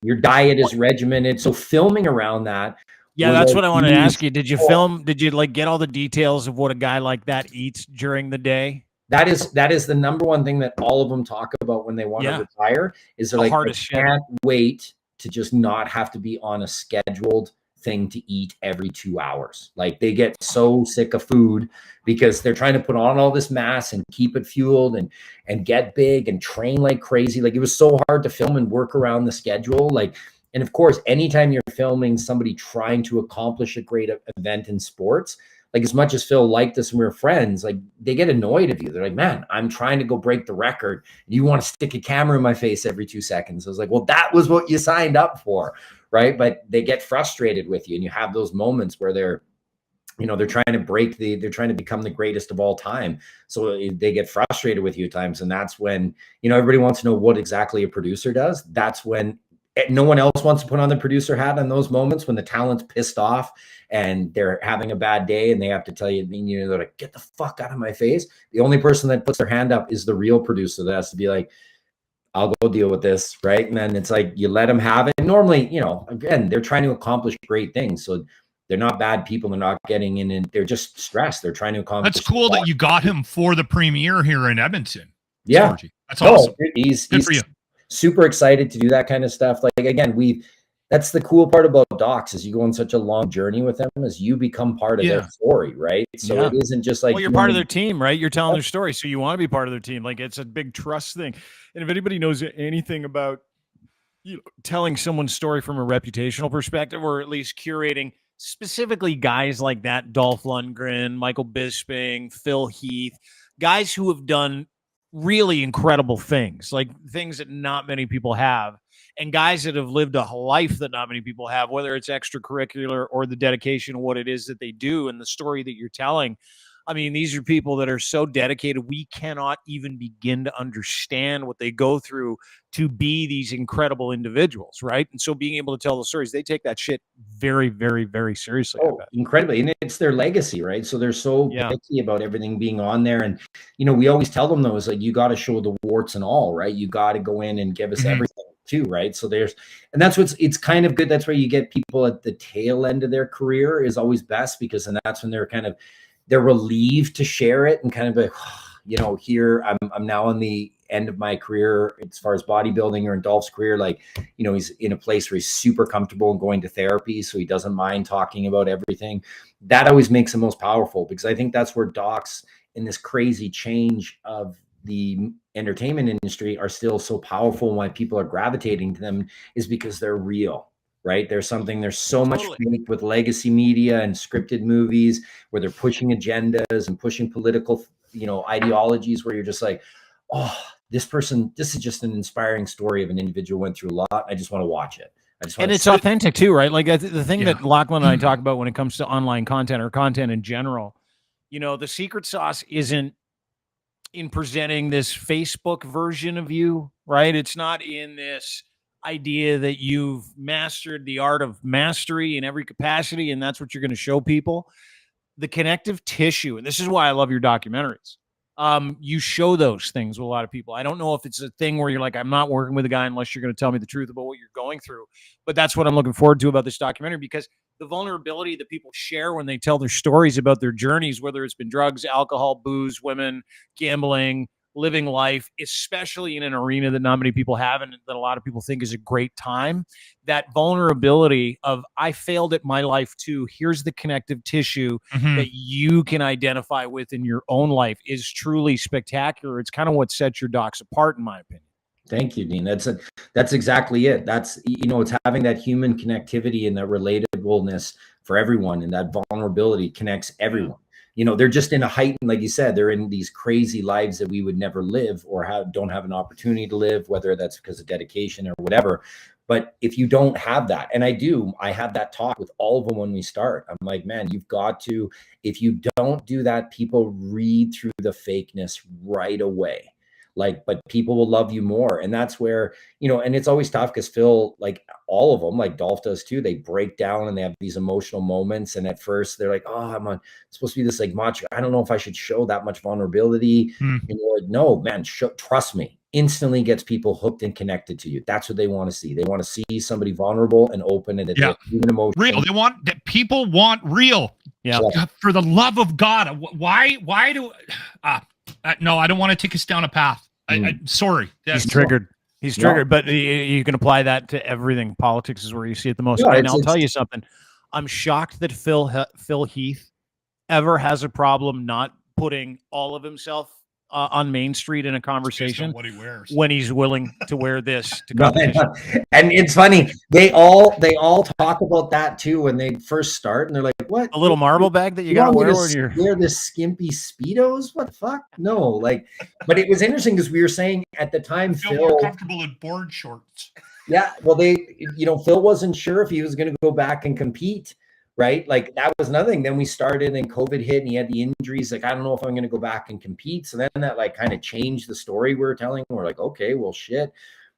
Your diet is regimented. So filming around that Yeah, that's what I wanted to ask you. Did you Oh. film? Did you like get all the details of what a guy like that eats during the day? That is the number one thing that all of them talk about when they want to retire is they're like, I can't wait to just not have to be on a scheduled thing to eat every 2 hours. Like they get so sick of food because they're trying to put on all this mass and keep it fueled and get big and train like crazy. Like it was so hard to film and work around the schedule. Like, and of course, anytime you're filming somebody trying to accomplish a great event in sports, like as much as Phil liked us and we were friends, like they get annoyed of you. They're like, man, I'm trying to go break the record. And you want to stick a camera in my face every 2 seconds. I was like, well, that was what you signed up for. Right. But they get frustrated with you. And you have those moments where they're trying to they're trying to become the greatest of all time. So they get frustrated with you at times. And that's when, everybody wants to know what exactly a producer does. That's when no one else wants to put on the producer hat in those moments when the talent's pissed off and they're having a bad day and they have to tell you, they're like, get the fuck out of my face. The only person that puts their hand up is the real producer that has to be like, I'll go deal with this. Right. And then it's like, you let them have it. And normally, again, they're trying to accomplish great things. So they're not bad people. They're not getting in and they're just stressed. They're trying to accomplish. That's cool that you got him for the premiere here in Edmonton. Yeah. Scorgie. That's awesome. He's for you. Super excited to do that kind of stuff. Like, again, that's the cool part about docs is you go on such a long journey with them as you become part of their story. Right. So it isn't just like, well, you're part of their team, right? You're telling their story. So you want to be part of their team. Like it's a big trust thing. And if anybody knows anything about telling someone's story from a reputational perspective, or at least curating specifically guys like that, Dolph Lundgren, Michael Bisping, Phil Heath, guys who have done really incredible things, like things that not many people have, and guys that have lived a life that not many people have, whether it's extracurricular or the dedication of what it is that they do and the story that you're telling. I mean, these are people that are so dedicated. We cannot even begin to understand what they go through to be these incredible individuals, right? And so being able to tell the stories, they take that shit very, very, very seriously. Oh, incredibly. And it's their legacy, right? So they're so picky about everything being on there. And, we always tell them, though, is like, you got to show the warts and all, right? You got to go in and give us everything too, right? So and that's it's kind of good. That's where you get people at the tail end of their career is always best, because then that's when they're relieved to share it and kind of like, here I'm now on the end of my career as far as bodybuilding, or in Dolph's career, like, he's in a place where he's super comfortable and going to therapy. So he doesn't mind talking about everything. That always makes him most powerful, because I think that's where docs in this crazy change of the entertainment industry are still so powerful, and why people are gravitating to them is because they're real. Right. There's so much fake with legacy media and scripted movies where they're pushing agendas and pushing political, ideologies, where you're just like, oh, this is just an inspiring story of an individual who went through a lot. I just want to watch it. And it's authentic too, right? Like the thing that Lachlan and I talk about when it comes to online content or content in general, the secret sauce isn't in presenting this Facebook version of you, right? It's not in this idea that you've mastered the art of mastery in every capacity, and that's what you're going to show people. The connective tissue, and this is why I love your documentaries. You show those things with a lot of people. I don't know if it's a thing where you're like, I'm not working with a guy unless you're going to tell me the truth about what you're going through. But that's what I'm looking forward to about this documentary, because the vulnerability that people share when they tell their stories about their journeys, whether it's been drugs, alcohol, booze, women, gambling, living life, especially in an arena that not many people have and that a lot of people think is a great time, that vulnerability of, I failed at my life too, here's the connective tissue that you can identify with in your own life, is truly spectacular. It's kind of what sets your docs apart, in my opinion. Thank you, Dean. That's exactly it. That's, it's having that human connectivity and that relatability for everyone, and that vulnerability connects everyone. They're just in a heightened, like you said, they're in these crazy lives that we would never live, or don't have an opportunity to live, whether that's because of dedication or whatever. But if you don't have that, and I have that talk with all of them when we start. I'm like, man, you've got to, if you don't do that, people read through the fakeness right away. But people will love you more. And that's where, and it's always tough, because Phil, like all of them, like Dolph does too, they break down and they have these emotional moments. And at first they're like, oh, I'm supposed to be this like macho. I don't know if I should show that much vulnerability. No, man, trust me. instantly gets people hooked and connected to you. That's what they want to see. They want to see somebody vulnerable and open, and that they're even emotional. Real. They want that. People want real. Yeah. For the love of God, why do? No, I don't want to take us down a path. Sorry. He's triggered. He's triggered, but you can apply that to everything. Politics is where you see it the most. And I'll tell you something. I'm shocked that Phil Heath ever has a problem not putting all of himself on Main Street in a conversation what he wears. When he's willing to wear this to competition. And it's funny, they all talk about that too when they first start, and they're like, "What? A little marble bag that you gotta wear when you're wear this skimpy Speedos? What the fuck? No!" Like, but it was interesting because we were saying at the time, feel Phil more comfortable in board shorts. Yeah, well, Phil wasn't sure if he was going to go back and compete. Right. Like that was nothing. Then we started and COVID hit and he had the injuries. Like, I don't know if I'm going to go back and compete. So then that like kind of changed the story we were telling. We're like, okay, well, shit.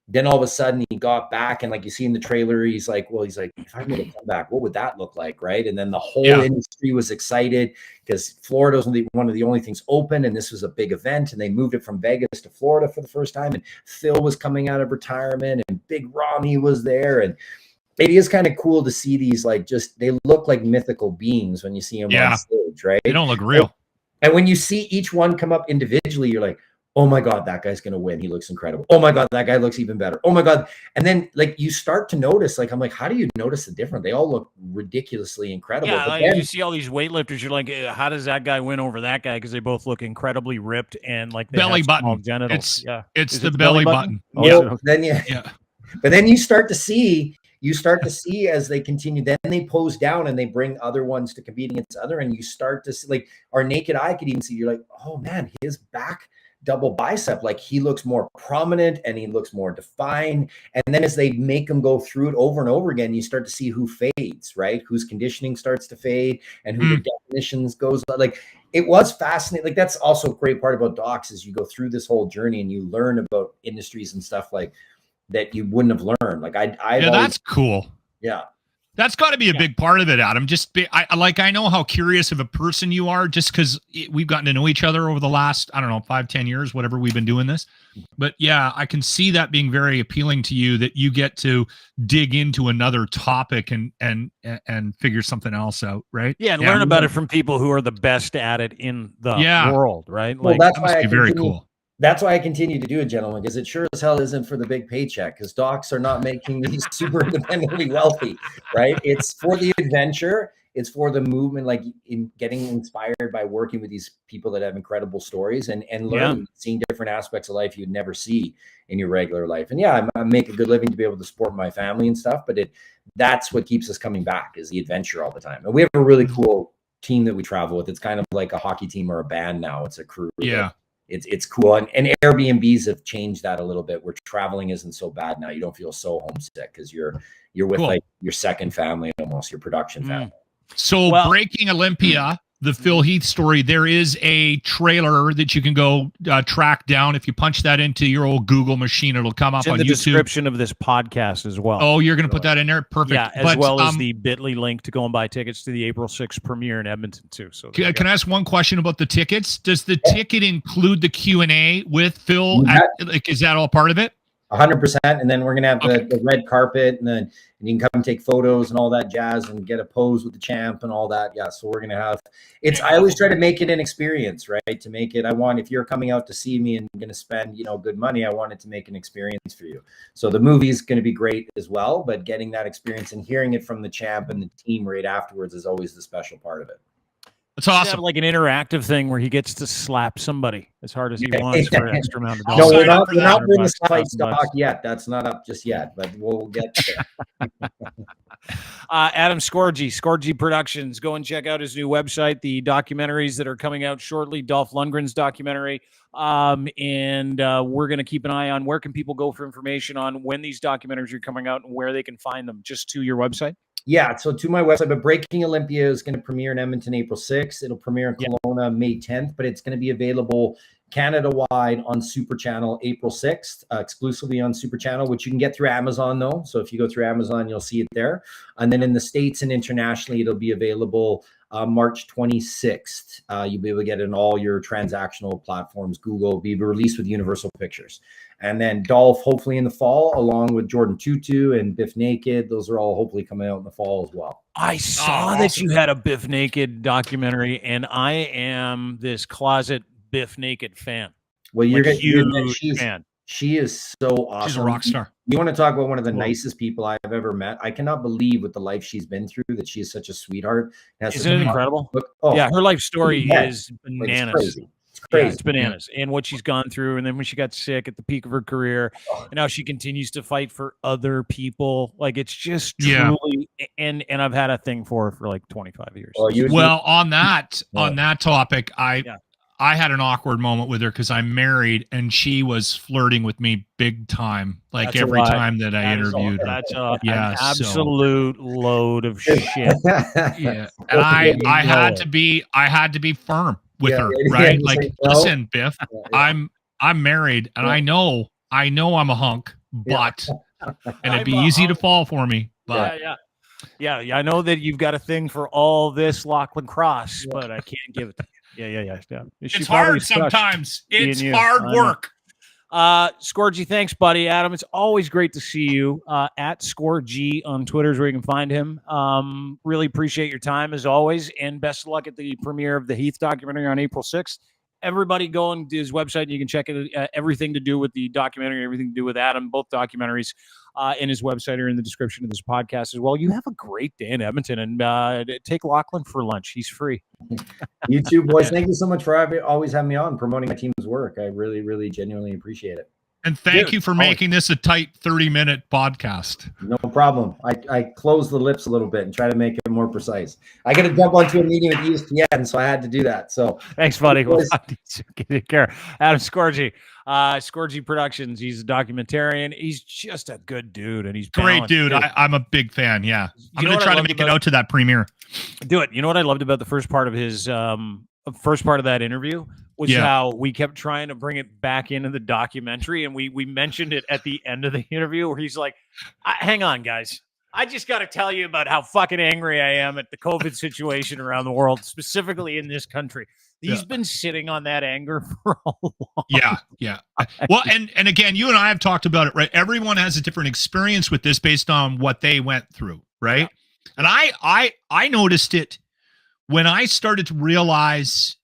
Then all of a sudden he got back, and like you see in the trailer, he's like, if I'm going to come back, what would that look like? Right. And then the whole industry was excited because Florida was one of the only things open, and this was a big event, and they moved it from Vegas to Florida for the first time. And Phil was coming out of retirement, and Big Ronnie was there, and it is kind of cool to see these, like, just, they look like mythical beings when you see them on stage, right? They don't look real. And when you see each one come up individually, you're like, oh my God, that guy's going to win. He looks incredible. Oh my God, that guy looks even better. Oh my God. And then like you start to notice, like, I'm like, how do you notice the difference? They all look ridiculously incredible. Yeah, like, you see all these weightlifters, you're like, how does that guy win over that guy? Because they both look incredibly ripped and like they belly have button. Genitals. It's the belly button. Oh, yeah. But then you start to see as they continue, then they pose down and they bring other ones to compete against other, and you start to see, like, our naked eye could even see, you're like, oh man, his back double bicep, like he looks more prominent and he looks more defined. And then as they make him go through it over and over again, you start to see who fades, right? Whose conditioning starts to fade and who the definitions goes. Like, it was fascinating. Like, that's also a great part about docs is you go through this whole journey and you learn about industries and stuff like that you wouldn't have learned. Like that's cool. Yeah. That's got to be a big part of it, Adam. I know how curious of a person you are just because we've gotten to know each other over the last, 5-10 years, whatever we've been doing this. But yeah, I can see that being very appealing to you, that you get to dig into another topic and figure something else out, right? Yeah, and learn about it from people who are the best at it in the world, right? Well, like, that's that must be very cool. That's why I continue to do it, gentlemen, because it sure as hell isn't for the big paycheck, because docs are not making me super independently wealthy, right? It's for the adventure. It's for the movement, like in getting inspired by working with these people that have incredible stories and learning, seeing different aspects of life you'd never see in your regular life. And yeah, I make a good living to be able to support my family and stuff, but that's what keeps us coming back is the adventure all the time. And we have a really cool team that we travel with. It's kind of like a hockey team or a band now. It's a crew. Yeah. It's cool. And Airbnbs have changed that a little bit where traveling isn't so bad now. You don't feel so homesick because you're with like your second family, almost your production family. So Breaking Olympia, the Phil Heath story, there is a trailer that you can go track down. If you punch that into your old Google machine, it'll come up on the YouTube. Description of this podcast as well. Oh, you're going to put that in there? Perfect. Yeah, as well as the bit.ly link to go and buy tickets to the April 6th premiere in Edmonton too. So can I ask one question about the tickets? Does the ticket include the Q&A with Phil? Is that all part of it? 100%. And then we're going to have the red carpet, and then you can come and take photos and all that jazz and get a pose with the champ and all that. Yeah. So we're going to have I always try to make it an experience, right? To make it, if you're coming out to see me and going to spend, good money, I want it to make an experience for you. So the movie is going to be great as well, but getting that experience and hearing it from the champ and the team right afterwards is always the special part of it. It's awesome. Have like an interactive thing where he gets to slap somebody as hard as he wants for an extra amount of dollars. No, we're not doing the fight stock yet. That's not up just yet, but we'll get there. Adam Scorgie Productions. Go and check out his new website, the documentaries that are coming out shortly, Dolph Lundgren's documentary. And we're going to keep an eye on where can people go for information on when these documentaries are coming out and where they can find them. Just to your website? Yeah, so to my website, but Breaking Olympia is going to premiere in Edmonton April 6th. It'll premiere in Kelowna May 10th, but it's going to be available Canada-wide on Super Channel April 6th, exclusively on Super Channel, which you can get through Amazon, though. So if you go through Amazon, you'll see it there. And then in the States and internationally, it'll be available March 26th. You'll be able to get it in all your transactional platforms. Google will be released with Universal Pictures. And then Dolph, hopefully in the fall, along with Jordan Tutu and Biff Naked. Those are all hopefully coming out in the fall as well. I saw that you had a Biff Naked documentary, and I am this closet Biff Naked fan. Well, you're like, a huge fan. She is so awesome. She's a rock star. You want to talk about one of the nicest people I've ever met? I cannot believe with the life she's been through that she is such a sweetheart. Isn't it incredible? Yeah, her life story is bananas. It's crazy. It's crazy. Yeah, it's bananas. And what she's gone through, and then when she got sick at the peak of her career, and now she continues to fight for other people. Like, it's just truly, and I've had a thing for her for like 25 years. Well, on that topic, I had an awkward moment with her because I'm married and she was flirting with me big time, like every time that I interviewed her. That's an absolute load of shit. Yeah, and I had to be firm with her, right? Like, listen, Biff, I'm married and I know I'm a hunk, but and it'd be easy to fall for me. But yeah, I know that you've got a thing for all this Lachlan Cross, but I can't give it to you. Yeah. It's hard sometimes. It's hard work. Scorgie, thanks, buddy. Adam, it's always great to see you. At Scorgie on Twitter is where you can find him. Really appreciate your time as always, and best of luck at the premiere of the Heath documentary on April 6th. Everybody go on to his website and you can check it. Everything to do with the documentary, everything to do with Adam, both documentaries in his website or in the description of this podcast as well. You have a great day in Edmonton, and take Lachlan for lunch. He's free. You too, boys. Thank you so much for always having me on, promoting my team's work. I really, really genuinely appreciate it. And thank you for making this a tight 30-minute podcast. No problem. I close the lips a little bit and try to make it more precise. I got to jump onto a meeting with ESPN, so I had to do that. So thanks, buddy. Take care. Adam Scorgie, Scorgie Productions. He's a documentarian. He's just a good dude, and he's great dude. I'm a big fan. Yeah, I'm going to try to make it out to that premiere. Do it. You know what I loved about the first part of his first part of that interview was how we kept trying to bring it back into the documentary, and we mentioned it at the end of the interview where he's like, hang on, guys. I just got to tell you about how fucking angry I am at the COVID situation around the world, specifically in this country. He's been sitting on that anger for a long Yeah. Well, and again, you and I have talked about it, right? Everyone has a different experience with this based on what they went through, right? Yeah. And I noticed it when I started to realize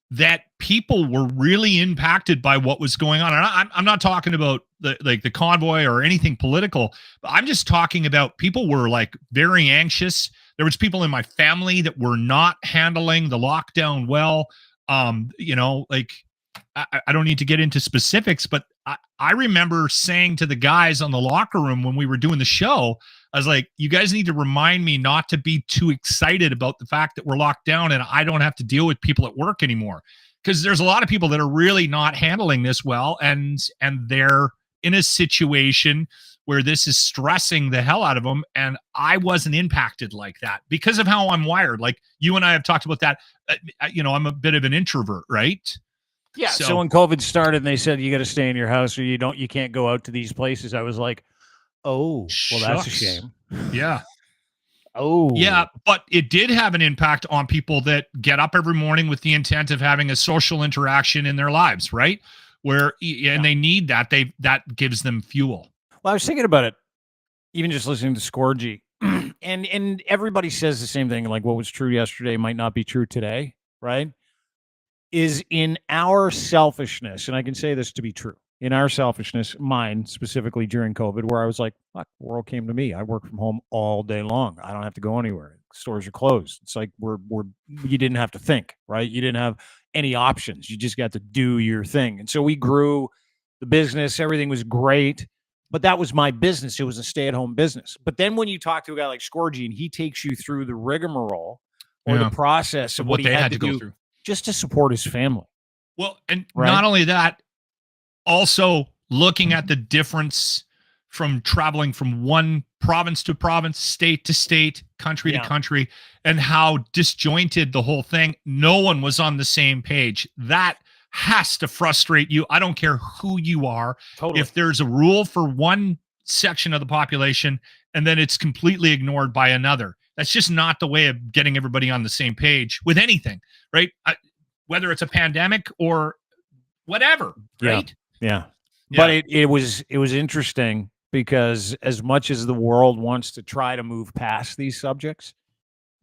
that people were really impacted by what was going on. And I'm not talking about the convoy or anything political, but I'm just talking about people were like very anxious. There was people in my family that were not handling the lockdown well. Like I don't need to get into specifics, but I remember saying to the guys on the locker room when we were doing the show, I was like, you guys need to remind me not to be too excited about the fact that we're locked down and I don't have to deal with people at work anymore. Because there's a lot of people that are really not handling this well, and they're in a situation where this is stressing the hell out of them. And I wasn't impacted like that because of how I'm wired. Like you and I have talked about that. I'm a bit of an introvert, right? Yeah. So when COVID started and they said you got to stay in your house or you can't go out to these places, I was like, oh, well, that's a shame. Yeah. Oh, yeah. But it did have an impact on people that get up every morning with the intent of having a social interaction in their lives, right? And they need that. That gives them fuel. Well, I was thinking about it, even just listening to Scorgie, and everybody says the same thing. Like what was true yesterday might not be true today, right? Is in our selfishness, and I can say this to be true, in our selfishness, mine specifically during COVID, where I was like, fuck, the world came to me. I work from home all day long. I don't have to go anywhere. Stores are closed. It's like you didn't have to think, right? You didn't have any options. You just got to do your thing. And so we grew the business. Everything was great. But that was my business. It was a stay-at-home business. But then when you talk to a guy like Scorgie and he takes you through the rigmarole or the process of what he had to go through just to support his family. Well, and not only that, also looking at the difference from traveling from one province to province, state to state, country to country, and how disjointed the whole thing. No one was on the same page. That has to frustrate you. I don't care who you are. Totally. If there's a rule for one section of the population and then it's completely ignored by another, That's just not the way of getting everybody on the same page with anything, right? Whether it's a pandemic or whatever, right? Yeah. But it was interesting because as much as the world wants to try to move past these subjects,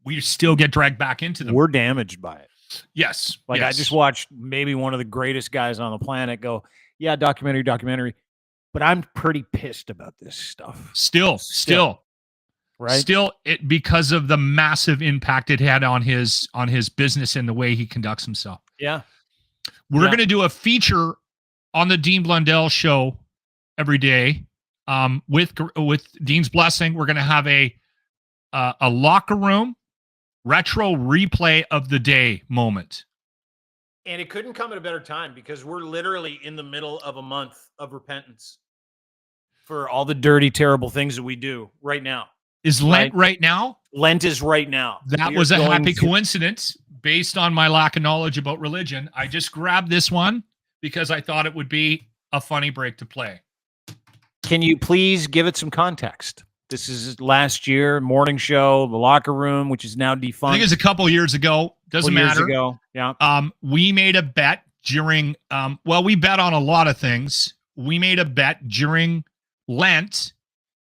we still get dragged back into them. We're damaged by it. Yes. Like I just watched maybe one of the greatest guys on the planet go, yeah, documentary. But I'm pretty pissed about this stuff. Still. Right. Still, because of the massive impact it had on his business and the way he conducts himself. Yeah. We're going to do a feature on the Dean Blundell show every day. With Dean's blessing, we're going to have a locker room retro replay of the day moment. And it couldn't come at a better time because we're literally in the middle of a month of repentance for all the dirty, terrible things that we do right now. Is Lent right now? Lent is right now. That was a happy coincidence based on my lack of knowledge about religion. I just grabbed this one because I thought it would be a funny break to play. Can you please give it some context? This is last year, morning show, the locker room, which is now defunct. I think it's a couple years ago. Doesn't matter. Yeah. We made a bet during, we bet on a lot of things. We made a bet during Lent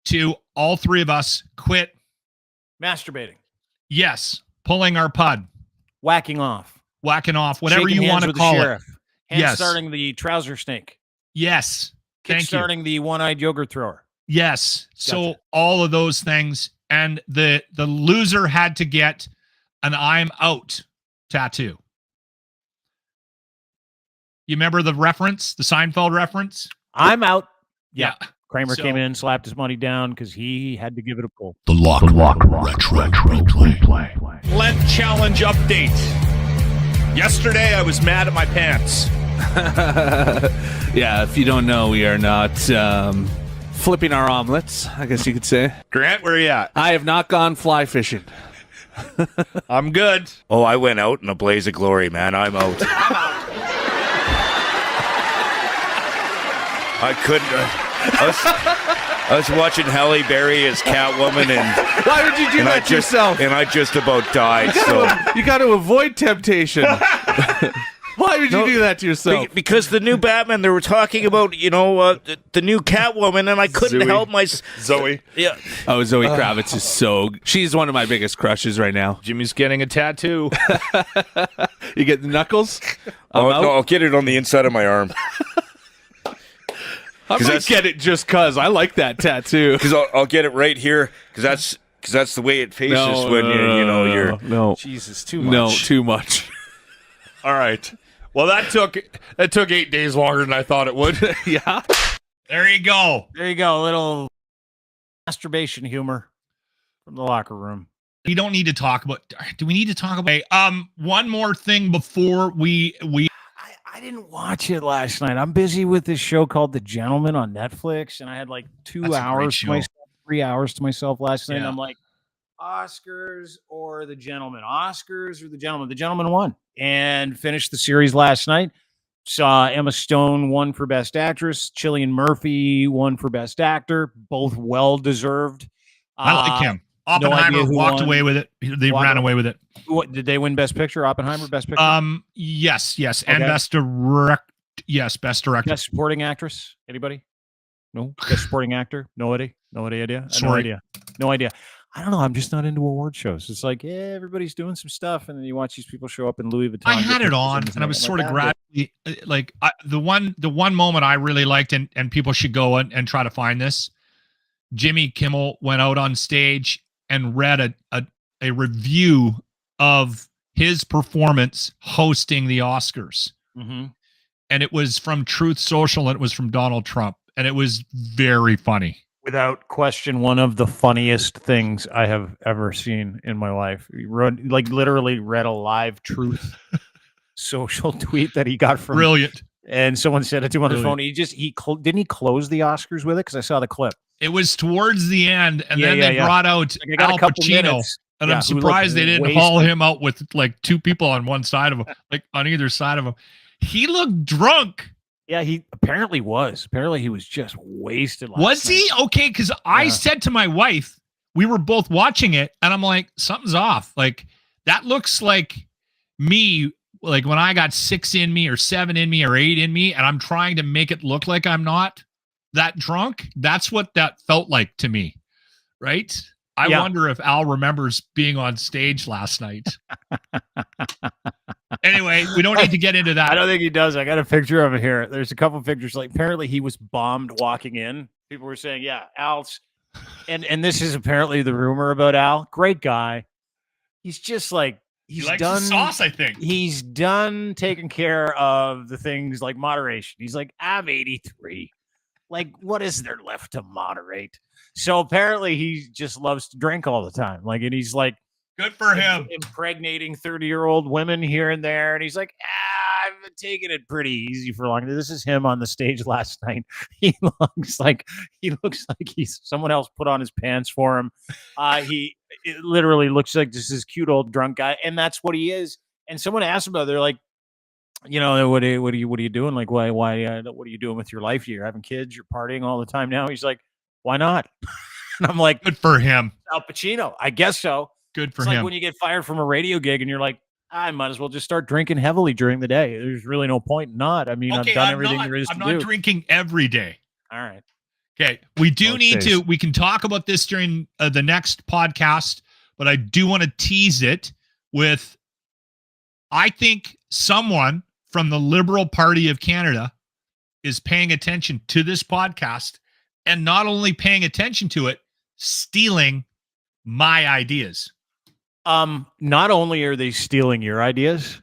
to all three of us quit masturbating. Yes. Pulling our pud. Whacking off, whatever you want to call it. Yes. Starting the trouser snake. Yes. Starting the one-eyed yogurt thrower. Yes. Gotcha. So all of those things. And the loser had to get an I'm out tattoo. You remember the reference, the Seinfeld reference? I'm out. Yeah. Kramer came in, slapped his money down because he had to give it a pull. The Lock Retro Replay. Lent Challenge update. Yesterday, I was mad at my pants. Yeah, if you don't know, we are not flipping our omelets, I guess you could say. Grant, where are you at? I have not gone fly fishing. I'm good. Oh, I went out in a blaze of glory, man. I'm out. I couldn't. I was watching Halle Berry as Catwoman, and why would you do that to yourself? And I just about died. You got to avoid temptation. Why would you do that to yourself? Because the new Batman, they were talking about, the new Catwoman, and I couldn't help myself. Zoe. Yeah. Oh, Zoe Kravitz is she's one of my biggest crushes right now. Jimmy's getting a tattoo. You get the knuckles? No, I'll get it on the inside of my arm. I might get it just because I like that tattoo. Because I'll get it right here because that's the way it faces you're no. Jesus, too much. No, too much. All right. Well, that took 8 days longer than I thought it would. Yeah. There you go. A little masturbation humor from the locker room. We don't need to talk about. Do we need to talk about? One more thing before we. I didn't watch it last night. I'm busy with this show called The Gentleman on Netflix, and I had like 2 hours to myself, 3 hours to myself last night. And I'm like, Oscars or The Gentleman? Oscars or The Gentleman? The Gentleman won and finished the series last night. Saw Emma Stone won for Best Actress. Cillian Murphy won for Best Actor. Both well-deserved. I like him. Oppenheimer walked away with it. They ran away with it. What did they win? Best Picture? Oppenheimer, Best Picture. Yes, and Best Direct. Yes, Best Director. Best Supporting Actress. Anybody? No. Best Supporting Actor. No idea. Sorry. No idea. I don't know. I'm just not into award shows. It's like, everybody's doing some stuff, and then you watch these people show up in Louis Vuitton. I had it on, and I was sort of gradually the one moment I really liked, and people should go and try to find this. Jimmy Kimmel went out on stage and read a review of his performance hosting the Oscars. Mm-hmm. And it was from Truth Social, and it was from Donald Trump. And it was very funny. Without question, one of the funniest things I have ever seen in my life. He literally read a live Truth Social tweet that he got from... Brilliant. And someone said it to him on his phone. Didn't he close the Oscars with it? Because I saw the clip. It was towards the end, and then they brought out Al Pacino, and I'm surprised they didn't haul him out with like two people on one side of him, like on either side of him. He looked drunk. Yeah, he apparently was. Apparently he was just wasted. Was he? Okay, because I said to my wife, we were both watching it, and I'm like, something's off. Like, that looks like me, like when I got 6 in me or 7 in me or 8 in me, and I'm trying to make it look like I'm not that drunk. That's what that felt like to me, right? I wonder if Al remembers being on stage last night. Anyway, we don't need to get into that. I don't think he does. I got a picture of it here. There's a couple pictures. Like, apparently he was bombed walking in. People were saying, yeah, Al's, and this is apparently the rumor about Al. Great guy. He's just like, he likes done the sauce, I think. He's done taking care of the things like moderation. He's like, I'm 83. Like, what is there left to moderate? So apparently he just loves to drink all the time. Like, and he's like, good for him, impregnating 30-year-old women here and there. And he's like, I've been taking it pretty easy for long. This is him on the stage last night. He looks like he's someone else put on his pants for him. It literally looks like just this cute old drunk guy, and that's what he is. And someone asked about it, they're like, you know, what are you doing? Like, why what are you doing with your life? You're having kids, you're partying all the time now. He's like, why not? And I'm like, good for him. Al Pacino, I guess so. Good for him. It's like when you get fired from a radio gig and you're like, I might as well just start drinking heavily during the day. There's really no point in not. I mean, okay, I've done everything there is to do. I'm not drinking every day. All right. Okay. We can talk about this during the next podcast, but I do want to tease it with, I think someone from the Liberal Party of Canada is paying attention to this podcast, and not only paying attention to it, stealing my ideas. Not only are they stealing your ideas,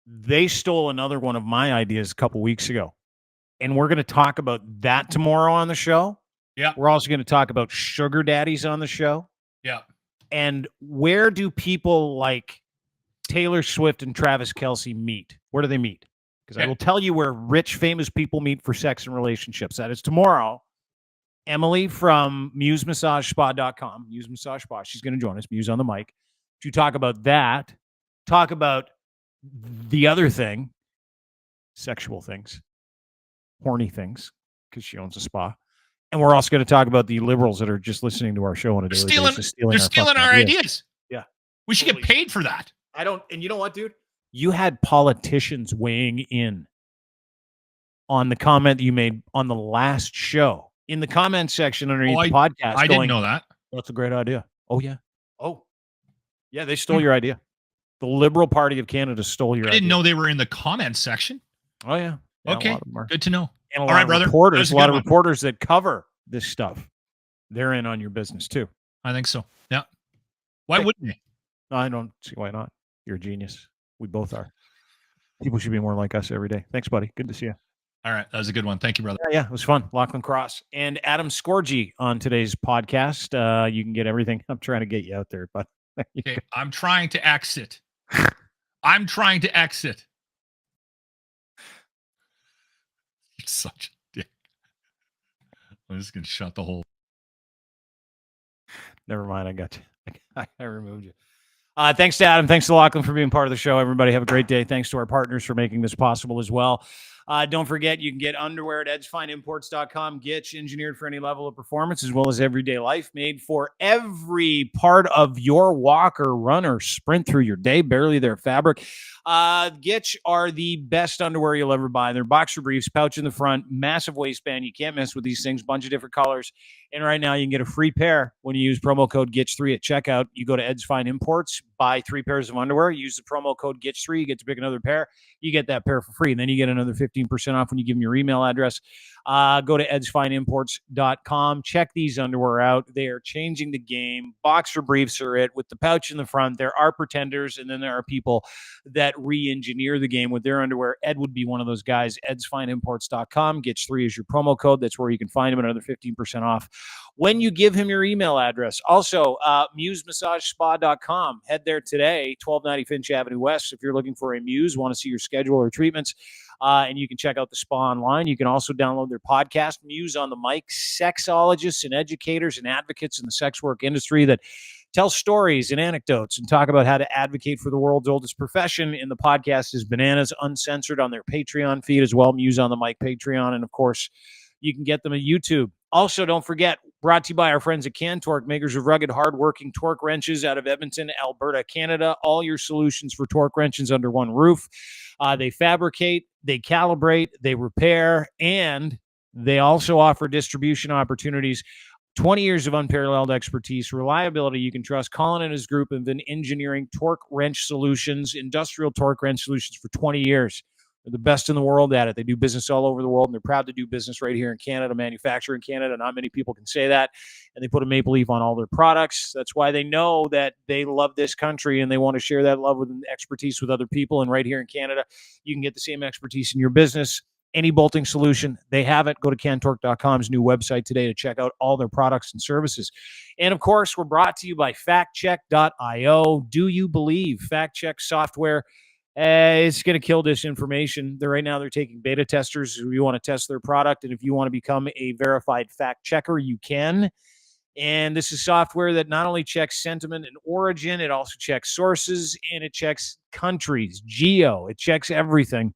they stole another one of my ideas a couple weeks ago. And we're going to talk about that tomorrow on the show. Yeah. We're also going to talk about sugar daddies on the show. Yeah. And where do people like Taylor Swift and Travis Kelce meet? Where do they meet? Because I will tell you where rich, famous people meet for sex and relationships. That is tomorrow. Emily from MuseMassageSpa.com, Muse Massage Spa. She's going to join us, Muse on the mic, to talk about that, talk about the other thing, sexual things, horny things, because she owns a spa. And we're also going to talk about the liberals that are just listening to our show on a daily basis. They're stealing our ideas. Yeah. We should get paid for that. And you know what, dude? You had politicians weighing in on the comment that you made on the last show. In the comment section underneath the podcast. I didn't know that. That's a great idea. Oh, yeah. Oh, yeah. They stole your idea. The Liberal Party of Canada stole your idea. I didn't know they were in the comments section. Oh, yeah. Okay. Good to know. And all right, brother. A lot of reporters that cover this stuff. They're in on your business, too. I think so. Yeah. Why wouldn't they? I don't see why not. You're a genius. We both are. People should be more like us every day. Thanks, buddy. Good to see you. All right. That was a good one. Thank you, brother. Yeah, it was fun. Lachlan Cross and Adam Scorgie on today's podcast. You can get everything. I'm trying to get you out there, but okay, I'm trying to exit. I'm trying to exit. You're such a dick. I'm just going to shut the whole. Never mind. I got you. I removed you. Thanks to Adam. Thanks to Lachlan for being part of the show. Everybody have a great day. Thanks to our partners for making this possible as well. Don't forget, you can get underwear at edgefineimports.com. Gitch, engineered for any level of performance as well as everyday life, made for every part of your walk or run or sprint through your day. Barely their fabric. Gitch are the best underwear you'll ever buy. They're boxer briefs, pouch in the front, massive waistband. You can't mess with these things. Bunch of different colors. And right now you can get a free pair when you use promo code GITCH3 at checkout. You go to Ed's Fine Imports, buy 3 pairs of underwear, use the promo code GITCH3, you get to pick another pair. You get that pair for free. And then you get another 15% off when you give them your email address. Go to edsfineimports.com. Check these underwear out. They are changing the game. Boxer briefs are it with the pouch in the front. There are pretenders, and then there are people that re-engineer the game with their underwear. Ed would be one of those guys. edsfineimports.com. GITCH3 is your promo code. That's where you can find him another 15% off when you give him your email address. Also, MuseMassageSpa.com. Head there today, 1290 Finch Avenue West. If you're looking for a Muse, want to see your schedule or treatments, and you can check out the spa online. You can also download their podcast, Muse on the Mic, sexologists and educators and advocates in the sex work industry that tell stories and anecdotes and talk about how to advocate for the world's oldest profession. And the podcast is Bananas Uncensored on their Patreon feed as well, Muse on the Mic Patreon. And, of course, you can get them at YouTube. Also, don't forget, Brought to you by our friends at CanTorque, makers of rugged, hard-working torque wrenches out of Edmonton, Alberta, Canada. All your solutions for torque wrenches under one roof. They fabricate, they calibrate, they repair, and they also offer distribution opportunities. 20 years of unparalleled expertise, reliability you can trust. Colin and his group have been engineering torque wrench solutions, industrial torque wrench solutions for 20 years. They're the best in the world at it. They do business all over the world, and they're proud to do business right here in Canada, manufacture in Canada. Not many people can say that, and they put a maple leaf on all their products. That's why they know that they love this country, and they want to share that love and expertise with other people. And right here in Canada, you can get the same expertise in your business. Any bolting solution, they have it. Go to cantorque.com's new website today to check out all their products and services. And, of course, we're brought to you by factcheck.io. Do you believe fact check software it's going to kill disinformation? Right now, they're taking beta testers who you want to test their product. And if you want to become a verified fact checker, you can. And this is software that not only checks sentiment and origin, it also checks sources, and it checks countries, geo. It checks everything.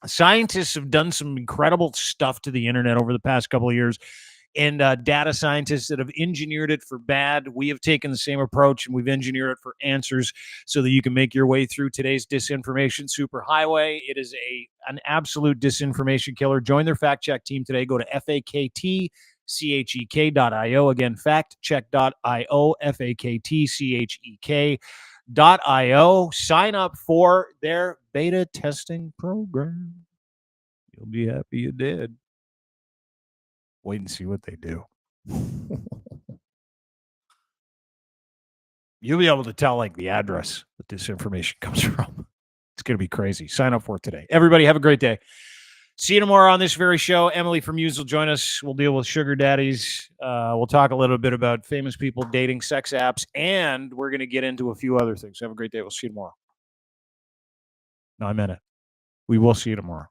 Scientists have done some incredible stuff to the internet over the past couple of years, and data scientists that have engineered it for bad. We have taken the same approach, and we've engineered it for answers so that you can make your way through today's disinformation superhighway. It is an absolute disinformation killer. Join their fact check team today. Go to factchek.io. Again, factcheck.io, factchek.io. Sign up for their beta testing program. You'll be happy you did. Wait and see what they do. You'll be able to tell, like, the address that this information comes from. It's going to be crazy. Sign up for it today. Everybody, have a great day. See you tomorrow on this very show. Emily from Muse will join us. We'll deal with sugar daddies. We'll talk a little bit about famous people dating, sex apps, and we're going to get into a few other things. Have a great day. We'll see you tomorrow. No, I meant it. We will see you tomorrow,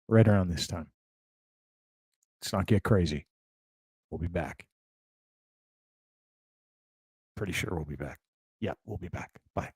right around this time. Let's not get crazy. We'll be back. Pretty sure we'll be back. Yeah, we'll be back. Bye.